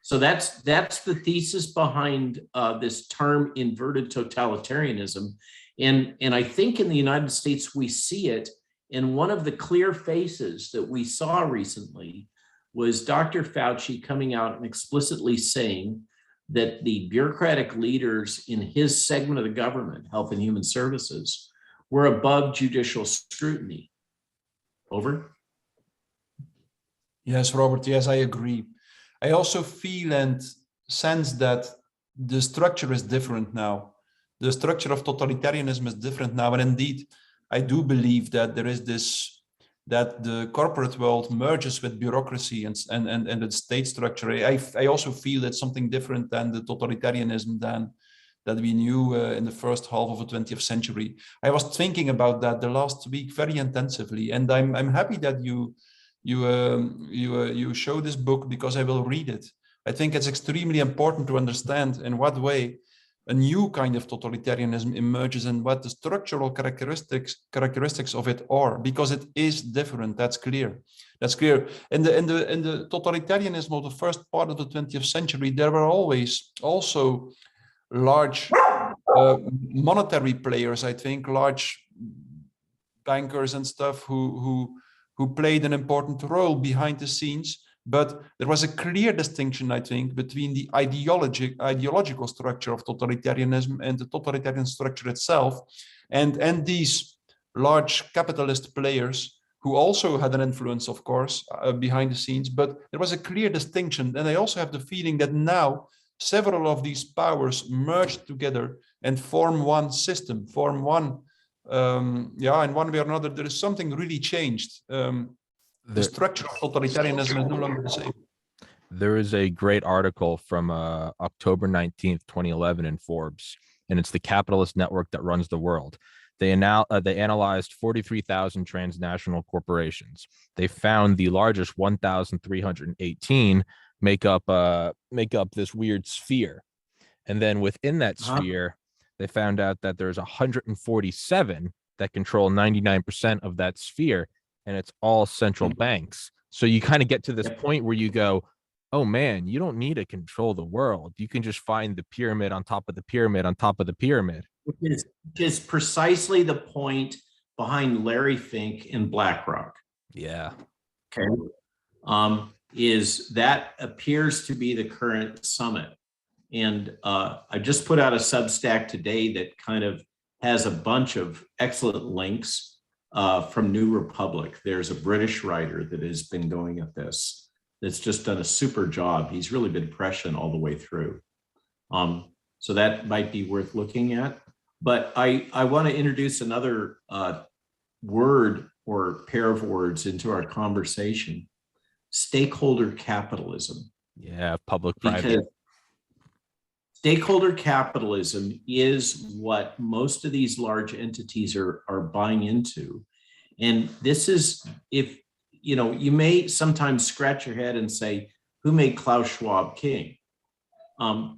So that's the thesis behind this term inverted totalitarianism. And I think in the United States, we see it. And one of the clear faces that we saw recently was Dr. Fauci coming out and explicitly saying that the bureaucratic leaders in his segment of the government, Health and Human Services, were above judicial scrutiny. Over. Yes, Robert, yes, I agree. I also feel and sense that the structure is different now. The structure of totalitarianism is different now. And indeed, I do believe that there is this, that the corporate world merges with bureaucracy and the state structure. I also feel it's something different than the totalitarianism that we knew in the first half of the 20th century. I was thinking about that the last week very intensively, and I'm happy that you show this book, because I will read it. I think it's extremely important to understand in what way a new kind of totalitarianism emerges and what the structural characteristics of it are, because it is different. That's clear. That's clear. In the totalitarianism of the first part of the 20th century, there were always also large monetary players, I think, large bankers and stuff who played an important role behind the scenes. But there was a clear distinction, I think, between the ideological structure of totalitarianism and the totalitarian structure itself, and these large capitalist players who also had an influence, of course, behind the scenes. But there was a clear distinction. And I also have the feeling that now several of these powers merge together and form one system, form one, in one way or another, there is something really changed. The structure of totalitarianism is no longer the same. There is a great article from October 19th, 2011 in Forbes, and it's the capitalist network that runs the world. They analyzed 43,000 transnational corporations. They found the largest 1,318 make up this weird sphere. And then within that sphere, they found out that there's 147 that control 99% of that sphere. And it's all central banks. So you kind of get to this point where you go, oh man, you don't need to control the world. You can just find the pyramid on top of the pyramid on top of the pyramid. Which is precisely the point behind Larry Fink and BlackRock. Yeah. Okay. Is that appears to be the current summit. And I just put out a Substack today that kind of has a bunch of excellent links from New Republic. There's a British writer that has been going at this, that's just done a super job. He's really been prescient all the way through. So that might be worth looking at. But I want to introduce another word or pair of words into our conversation: stakeholder capitalism. Yeah, public-private. Stakeholder capitalism is what most of these large entities are buying into. And this is, if, you know, you may sometimes scratch your head and say, who made Klaus Schwab king? And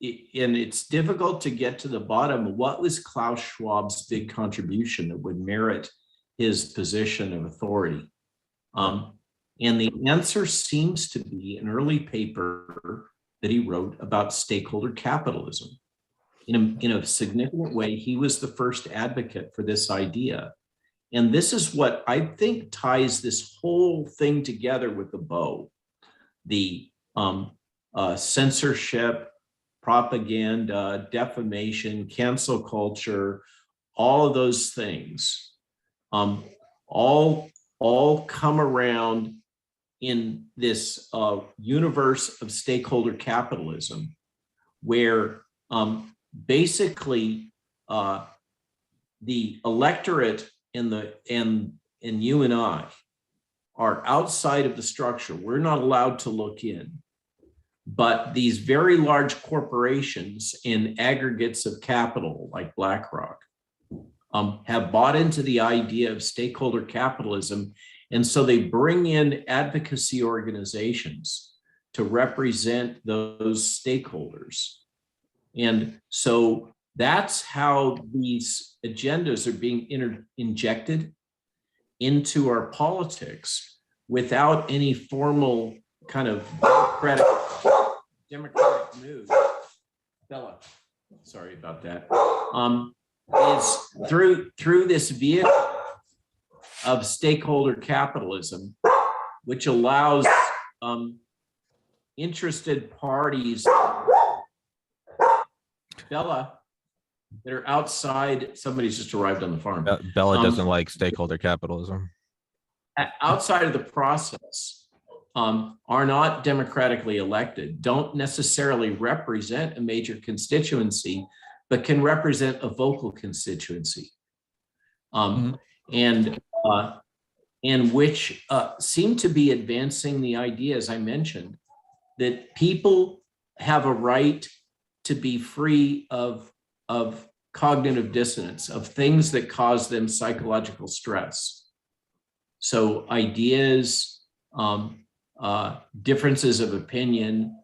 it's difficult to get to the bottom of what was Klaus Schwab's big contribution that would merit his position of authority. And the answer seems to be an early paper that he wrote about stakeholder capitalism. In a significant way, he was the first advocate for this idea. And this is what I think ties this whole thing together with the bow. The censorship, propaganda, defamation, cancel culture, all of those things, all come around in this universe of stakeholder capitalism, where basically the electorate and you and I are outside of the structure. We're not allowed to look in. But these very large corporations in aggregates of capital, like BlackRock, have bought into the idea of stakeholder capitalism. And so they bring in advocacy organizations to represent those stakeholders. And so that's how these agendas are being injected into our politics without any formal kind of democratic move. Bella, sorry about that. Is through this vehicle of stakeholder capitalism, which allows interested parties, Bella, that are outside. Somebody's just arrived on the farm. Bella doesn't like stakeholder capitalism. Outside of the process, are not democratically elected, don't necessarily represent a major constituency, but can represent a vocal constituency, and which seem to be advancing the idea, as I mentioned, that people have a right to be free of cognitive dissonance, of things that cause them psychological stress. So ideas, differences of opinion,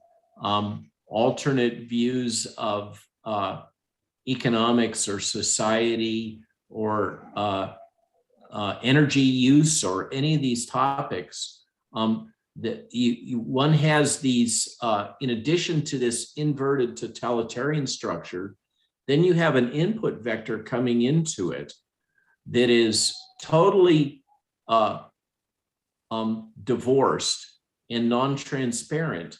alternate views of economics or society or energy use or any of these topics, that one has these, in addition to this inverted totalitarian structure, then you have an input vector coming into it that is totally divorced and non-transparent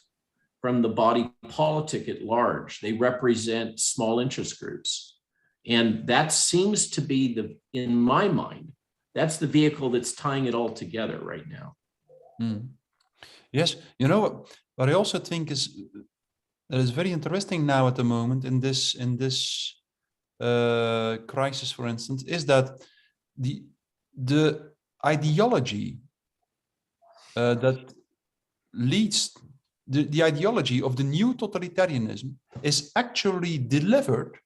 from the body politic at large. They represent small interest groups. And that seems to be in my mind, that's the vehicle that's tying it all together right now. Yes, you know what I also think is very interesting now at the moment in this crisis, for instance, is that the ideology that leads the ideology of the new totalitarianism is actually delivered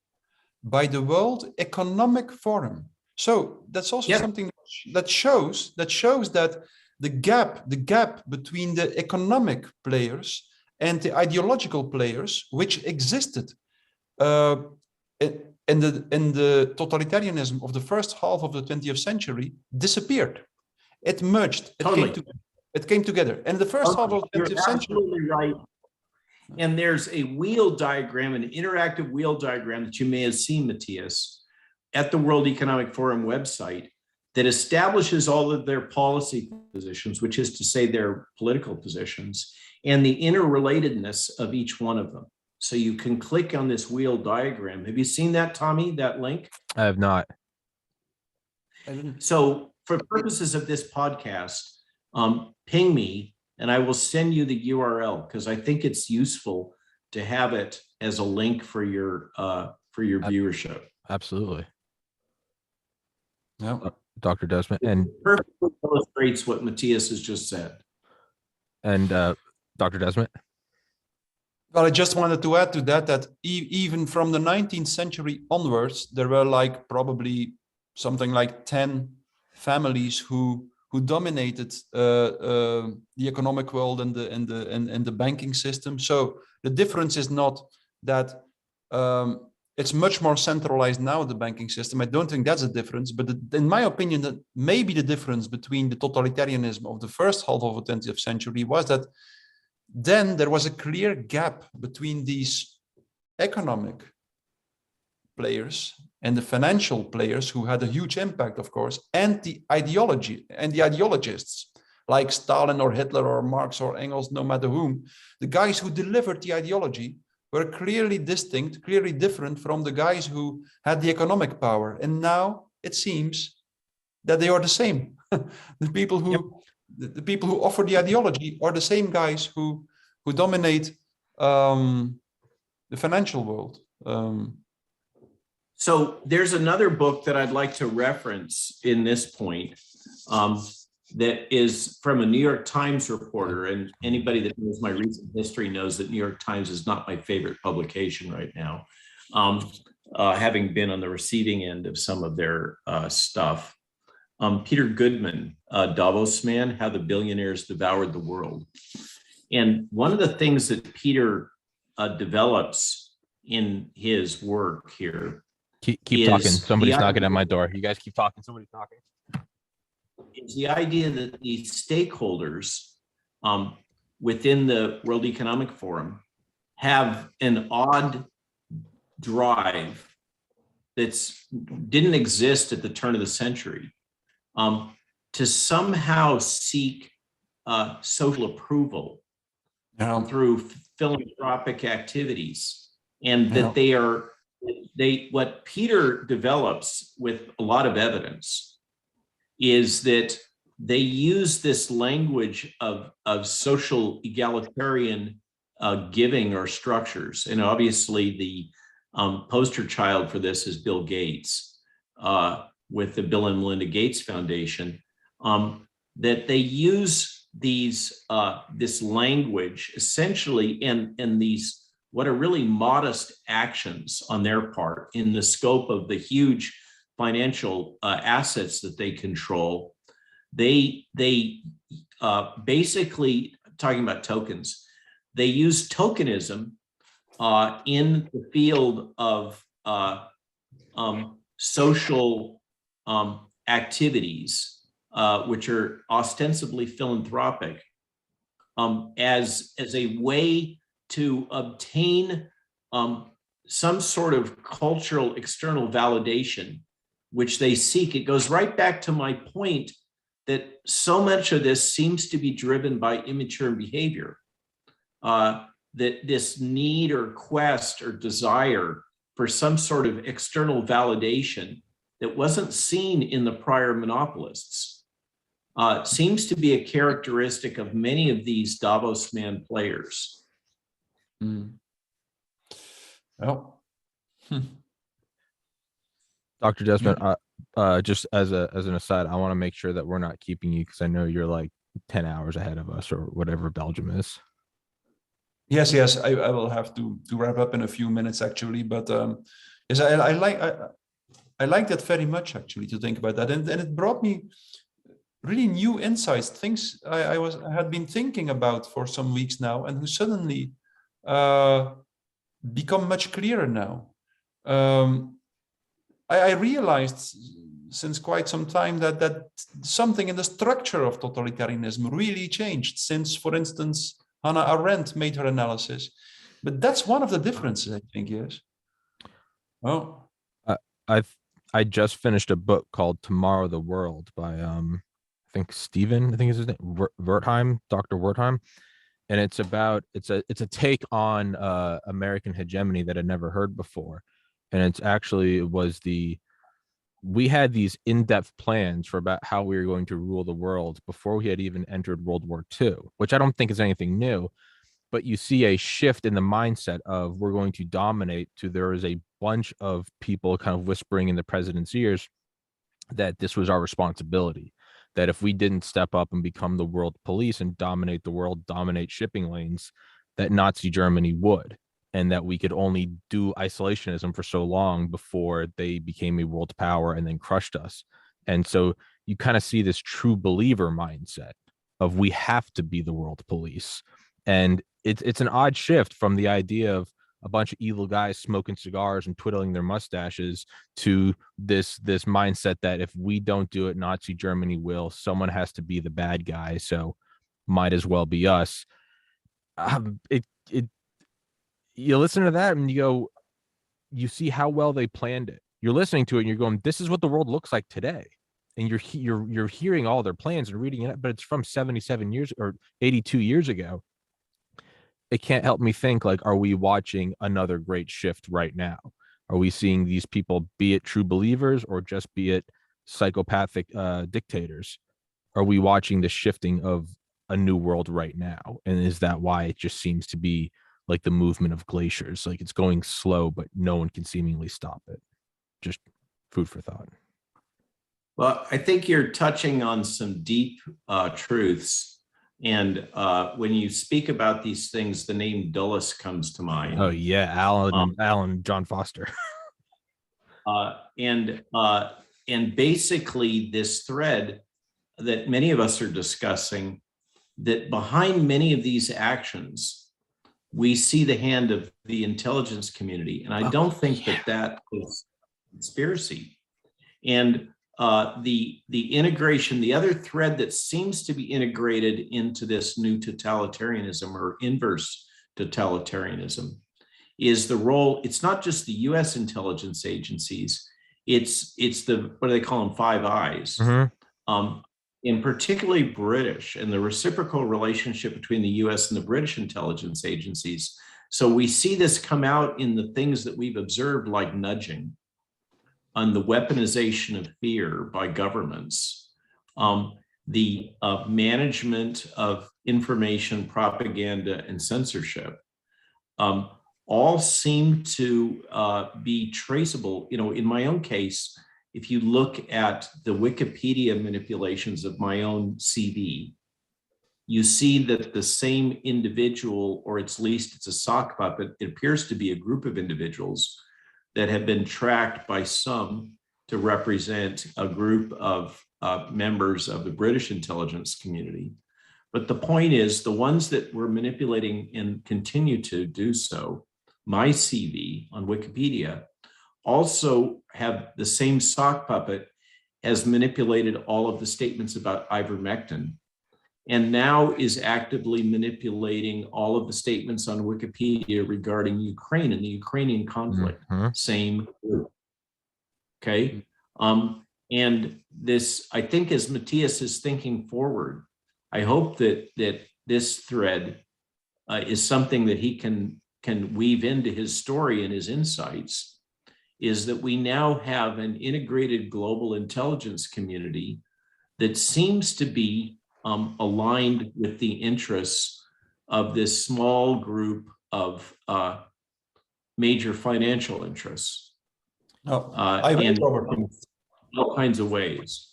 by the World Economic Forum. So that's also something that shows that the gap between the economic players and the ideological players, which existed in the totalitarianism of the first half of the 20th century, disappeared. It merged. It came together. And the first half of the 20th century. Absolutely right. And there's a wheel diagram, an interactive wheel diagram that you may have seen, Mattias, at the World Economic Forum website that establishes all of their policy positions, which is to say their political positions, and the interrelatedness of each one of them. So you can click on this wheel diagram. Have you seen that, Tommy, that link? I have not. So for purposes of this podcast, ping me and I will send you the URL because I think it's useful to have it as a link for your viewership. Absolutely. Yeah. Dr. Desmet, and perfectly illustrates what Mattias has just said. And Dr. Desmet. Well, I just wanted to add to that even from the 19th century onwards, there were like probably something like 10 families who dominated the economic world and the banking system. So the difference is not that it's much more centralized now, the banking system. I don't think that's a difference, but in my opinion, that maybe the difference between the totalitarianism of the first half of the 20th century was that then there was a clear gap between these economic players and the financial players who had a huge impact, of course, and the ideology and the ideologists like Stalin or Hitler or Marx or Engels, no matter whom, the guys who delivered the ideology were clearly distinct, clearly different from the guys who had the economic power. And now it seems that they are the same. The people who offer the ideology are the same guys who dominate the financial world. So there's another book that I'd like to reference in this point that is from a New York Times reporter. And anybody that knows my recent history knows that New York Times is not my favorite publication right now, having been on the receiving end of some of their stuff. Peter Goodman, Davos Man, How the Billionaires Devoured the World. And one of the things that Peter develops in his work here. Keep talking. Somebody's knocking at my door. You guys keep talking. Somebody's knocking. Is the idea that the stakeholders within the World Economic Forum have an odd drive that's didn't exist at the turn of the century to somehow seek social approval through philanthropic activities, and that what Peter develops with a lot of evidence is that they use this language of social egalitarian giving or structures. And obviously the poster child for this is Bill Gates with the Bill and Melinda Gates Foundation, that they use these this language essentially in these what are really modest actions on their part in the scope of the huge financial assets that they control. They basically, talking about tokens, they use tokenism in the field of social activities, which are ostensibly philanthropic, as a way to obtain some sort of cultural external validation, which they seek. It goes right back to my point that so much of this seems to be driven by immature behavior, that this need or quest or desire for some sort of external validation that wasn't seen in the prior monopolists seems to be a characteristic of many of these Davos Man players. Well, Dr. Desmet, just as an aside, I want to make sure that we're not keeping you, because I know you're like 10 hours ahead of us or whatever Belgium is. Yes, I will have to wrap up in a few minutes actually, but yes, I like that very much actually, to think about that, and it brought me really new insights, things I had been thinking about for some weeks now, and who suddenly become much clearer now. I realized since quite some time that something in the structure of totalitarianism really changed since, for instance, Hannah Arendt made her analysis. But that's one of the differences, I think, yes. Oh. I just finished a book called Tomorrow the World by I think Stephen, I think is his name, Wertheim, Dr. Wertheim. And it's a take on American hegemony that I'd never heard before. And we had these in-depth plans for about how we were going to rule the world before we had even entered World War II, which I don't think is anything new, but you see a shift in the mindset of we're going to dominate to there is a bunch of people kind of whispering in the president's ears that this was our responsibility, that if we didn't step up and become the world police and dominate the world, dominate shipping lanes, that Nazi Germany would, and that we could only do isolationism for so long before they became a world power and then crushed us. And so you kind of see this true believer mindset of we have to be the world police. And it's an odd shift from the idea of a bunch of evil guys smoking cigars and twiddling their mustaches to this mindset that if we don't do it, Nazi Germany will. Someone has to be the bad guy, so might as well be us. You listen to that and you go, you see how well they planned it. you're listening to it and you're going, this is what the world looks like today. And you're hearing all their plans and reading it, but it's from 77 years or 82 years ago. It can't help me think, like, are we watching another great shift right now? Are we seeing these people, be it true believers or just be it psychopathic dictators? Are we watching the shifting of a new world right now? And is that why it just seems to be like the movement of glaciers? Like, it's going slow, but no one can seemingly stop it. Just food for thought. Well, I think you're touching on some deep truths. And when you speak about these things, the name Dulles comes to mind. Oh yeah, Alan John Foster. And basically this thread that many of us are discussing, that behind many of these actions, we see the hand of the intelligence community. And I don't think that is conspiracy. And the integration, the other thread that seems to be integrated into this new totalitarianism or inverse totalitarianism is the role. It's not just the US intelligence agencies, it's the, what do they call them, Five Eyes, in particularly British, and the reciprocal relationship between the US and the British intelligence agencies. So we see this come out in the things that we've observed, like nudging, on the weaponization of fear by governments, the management of information, propaganda, and censorship, all seem to be traceable. You know, in my own case, if you look at the Wikipedia manipulations of my own CV, you see that the same individual, or at least it's a sock puppet, it appears to be a group of individuals that have been tracked by some to represent a group of members of the British intelligence community. But the point is, the ones that were manipulating and continue to do so, my CV on Wikipedia, also have the same sock puppet has manipulated all of the statements about ivermectin, and now is actively manipulating all of the statements on Wikipedia regarding Ukraine and the Ukrainian conflict. Same group. Okay. And this, I think, as Mattias is thinking forward, I hope that this thread is something that he can weave into his story and his insights, is that we now have an integrated global intelligence community that seems to be aligned with the interests of this small group of major financial interests, in all kinds of ways.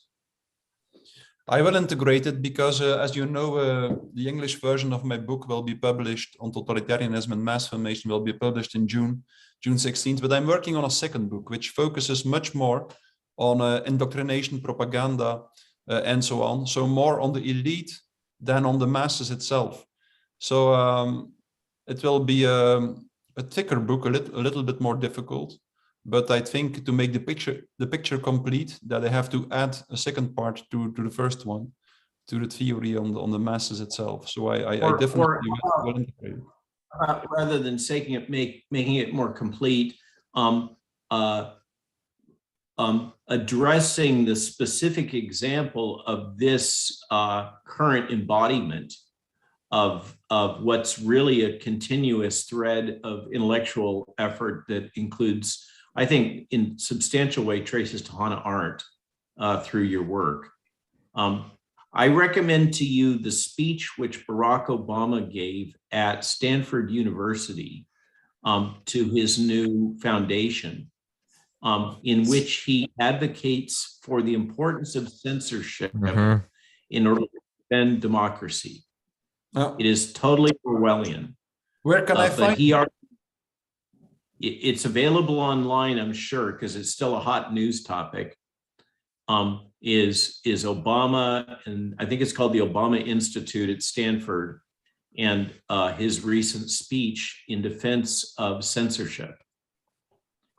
I will integrate it because, as you know, the English version of my book will be published on totalitarianism and mass formation, will be published in June 16th. But I'm working on a second book, which focuses much more on indoctrination, propaganda, and so on. So more on the elite than on the masses itself. So it will be a thicker book, a little bit more difficult. But I think to make the picture complete, that I have to add a second part to the first one, to the theory on the masses itself. So I definitely will integrate it. Rather than making it more complete, addressing the specific example of this current embodiment of what's really a continuous thread of intellectual effort that includes, I think, in substantial way traces to Hannah Arendt through your work. I recommend to you the speech which Barack Obama gave at Stanford University to his new foundation, in which he advocates for the importance of censorship in order to defend democracy. It is totally Orwellian. Where can I find it? It's available online, I'm sure, because it's still a hot news topic. Is Obama, and I think it's called the Obama Institute at Stanford, and his recent speech in defense of censorship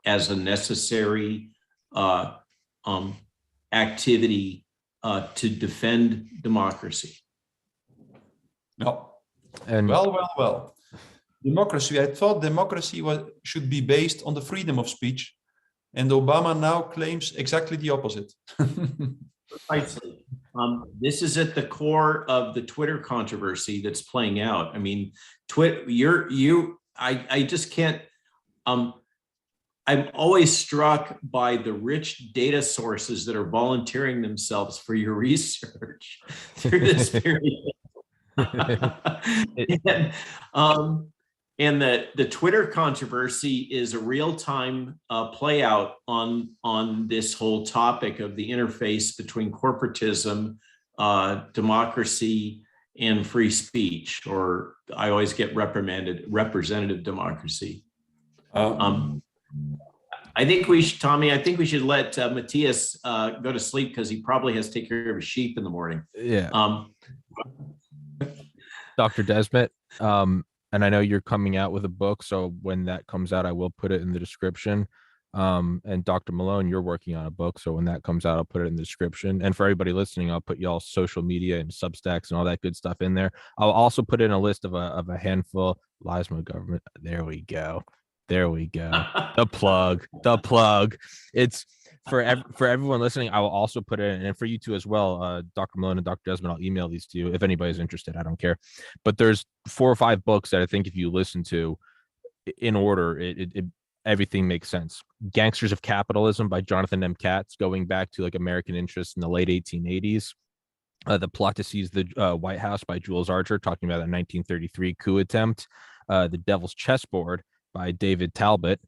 as a necessary activity to defend democracy. No. And well. Democracy. I thought democracy should be based on the freedom of speech, And Obama now claims exactly the opposite. Precisely. This is at the core of the Twitter controversy that's playing out. I mean, I just can't. I'm always struck by the rich data sources that are volunteering themselves for your research through this period. And the Twitter controversy is a real-time play out on this whole topic of the interface between corporatism, democracy, and free speech, or I always get representative democracy. I think we should, Tommy, I think we should let Mattias go to sleep because he probably has to take care of his sheep in the morning. Yeah. Dr. Desmet, and I know you're coming out with a book, so when that comes out, I will put it in the description. And Dr. Malone, you're working on a book, so when that comes out, I'll put it in the description. And for everybody listening, I'll put y'all's social media and Substacks and all that good stuff in there. I'll also put in a list of a handful. Liesma government. There we go. There we go. The plug. It's for everyone listening. I will also put it in, and for you two as well, Dr. Malone and Dr. Desmet. I'll email these to you if anybody's interested. I don't care. But there's 4 or 5 books that I think if you listen to in order, everything makes sense. Gangsters of Capitalism by Jonathan M. Katz, going back to like American interests in the late 1880s. The Plot to Seize the White House by Jules Archer, talking about the 1933 coup attempt. The Devil's Chessboard by David Talbot,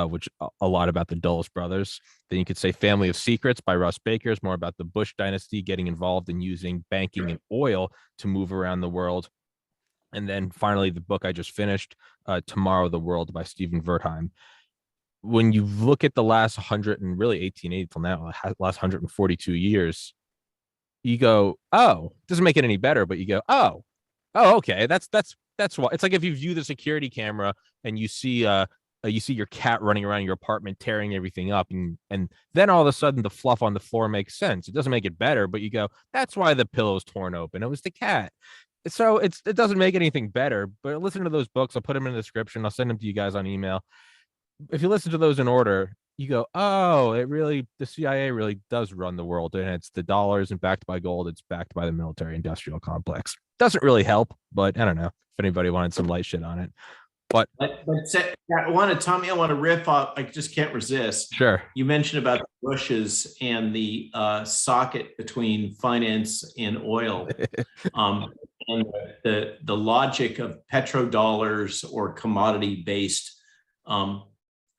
which a lot about the Dulles brothers. Then you could say Family of Secrets by Russ Baker, is more about the Bush dynasty getting involved in using banking and oil to move around the world. And then finally, the book I just finished, Tomorrow the World by Stephen Wertheim. When you look at the last 100 and really 1880 till now, last 142 years, you go, oh, doesn't make it any better, but you go, oh, okay, that's why. It's like if you view the security camera and you see your cat running around your apartment tearing everything up, and then all of a sudden the fluff on the floor makes sense. It doesn't make it better, but you go, that's why the pillow's torn open. It was the cat. So it doesn't make anything better. But listen to those books. I'll put them in the description. I'll send them to you guys on email. If you listen to those in order, you go, oh, the CIA really does run the world, and it's the dollars and backed by gold. It's backed by the military industrial complex. Doesn't really help, but I don't know if anybody wanted some light shit on it. But I want to riff off. I just can't resist. Sure. You mentioned about the Bushes and the socket between finance and oil, and the logic of petrodollars or commodity-based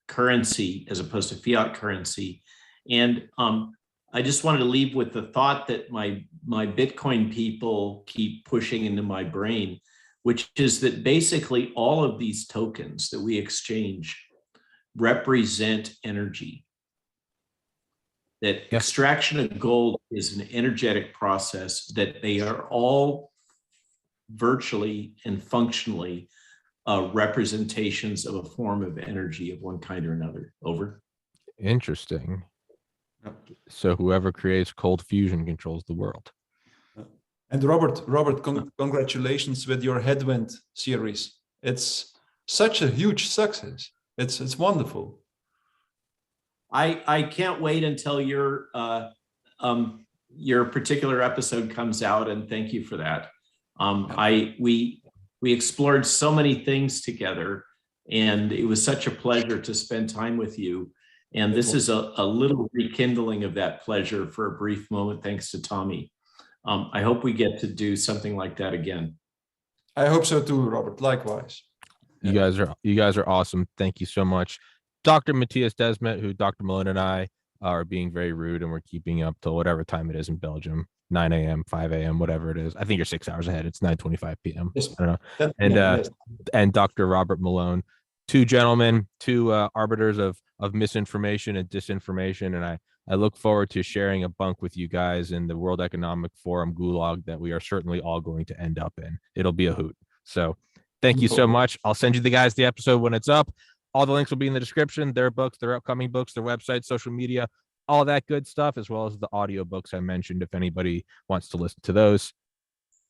currency as opposed to fiat currency. And I just wanted to leave with the thought that my Bitcoin people keep pushing into my brain, which is that basically all of these tokens that we exchange represent energy. That extraction of gold is an energetic process, that they are all virtually and functionally representations of a form of energy of one kind or another. Over. Interesting. So whoever creates cold fusion controls the world. And Robert, congratulations with your Headwind series. It's such a huge success. It's wonderful. I can't wait until your particular episode comes out, and thank you for that. We explored so many things together, and it was such a pleasure to spend time with you. And this is a little rekindling of that pleasure for a brief moment, thanks to Tommy. I hope we get to do something like that again. I hope so too, Robert. Likewise. You guys are awesome. Thank you so much. Dr. Mattias Desmet, who Dr. Malone and I are being very rude, and we're keeping up till whatever time it is in Belgium, 9 a.m., 5 a.m., whatever it is. I think you're 6 hours ahead. It's 9:25 p.m. Yes. I don't know. And Dr. Robert Malone, 2 gentlemen, 2 arbiters of misinformation and disinformation. And I look forward to sharing a bunk with you guys in the World Economic Forum gulag that we are certainly all going to end up in. It'll be a hoot. So thank you so much. I'll send you the episode when it's up. All the links will be in the description, their books, their upcoming books, their website, social media, all that good stuff, as well as the audio books I mentioned, if anybody wants to listen to those.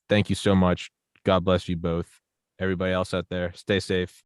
Thank you so much. God bless you both. Everybody else out there, stay safe.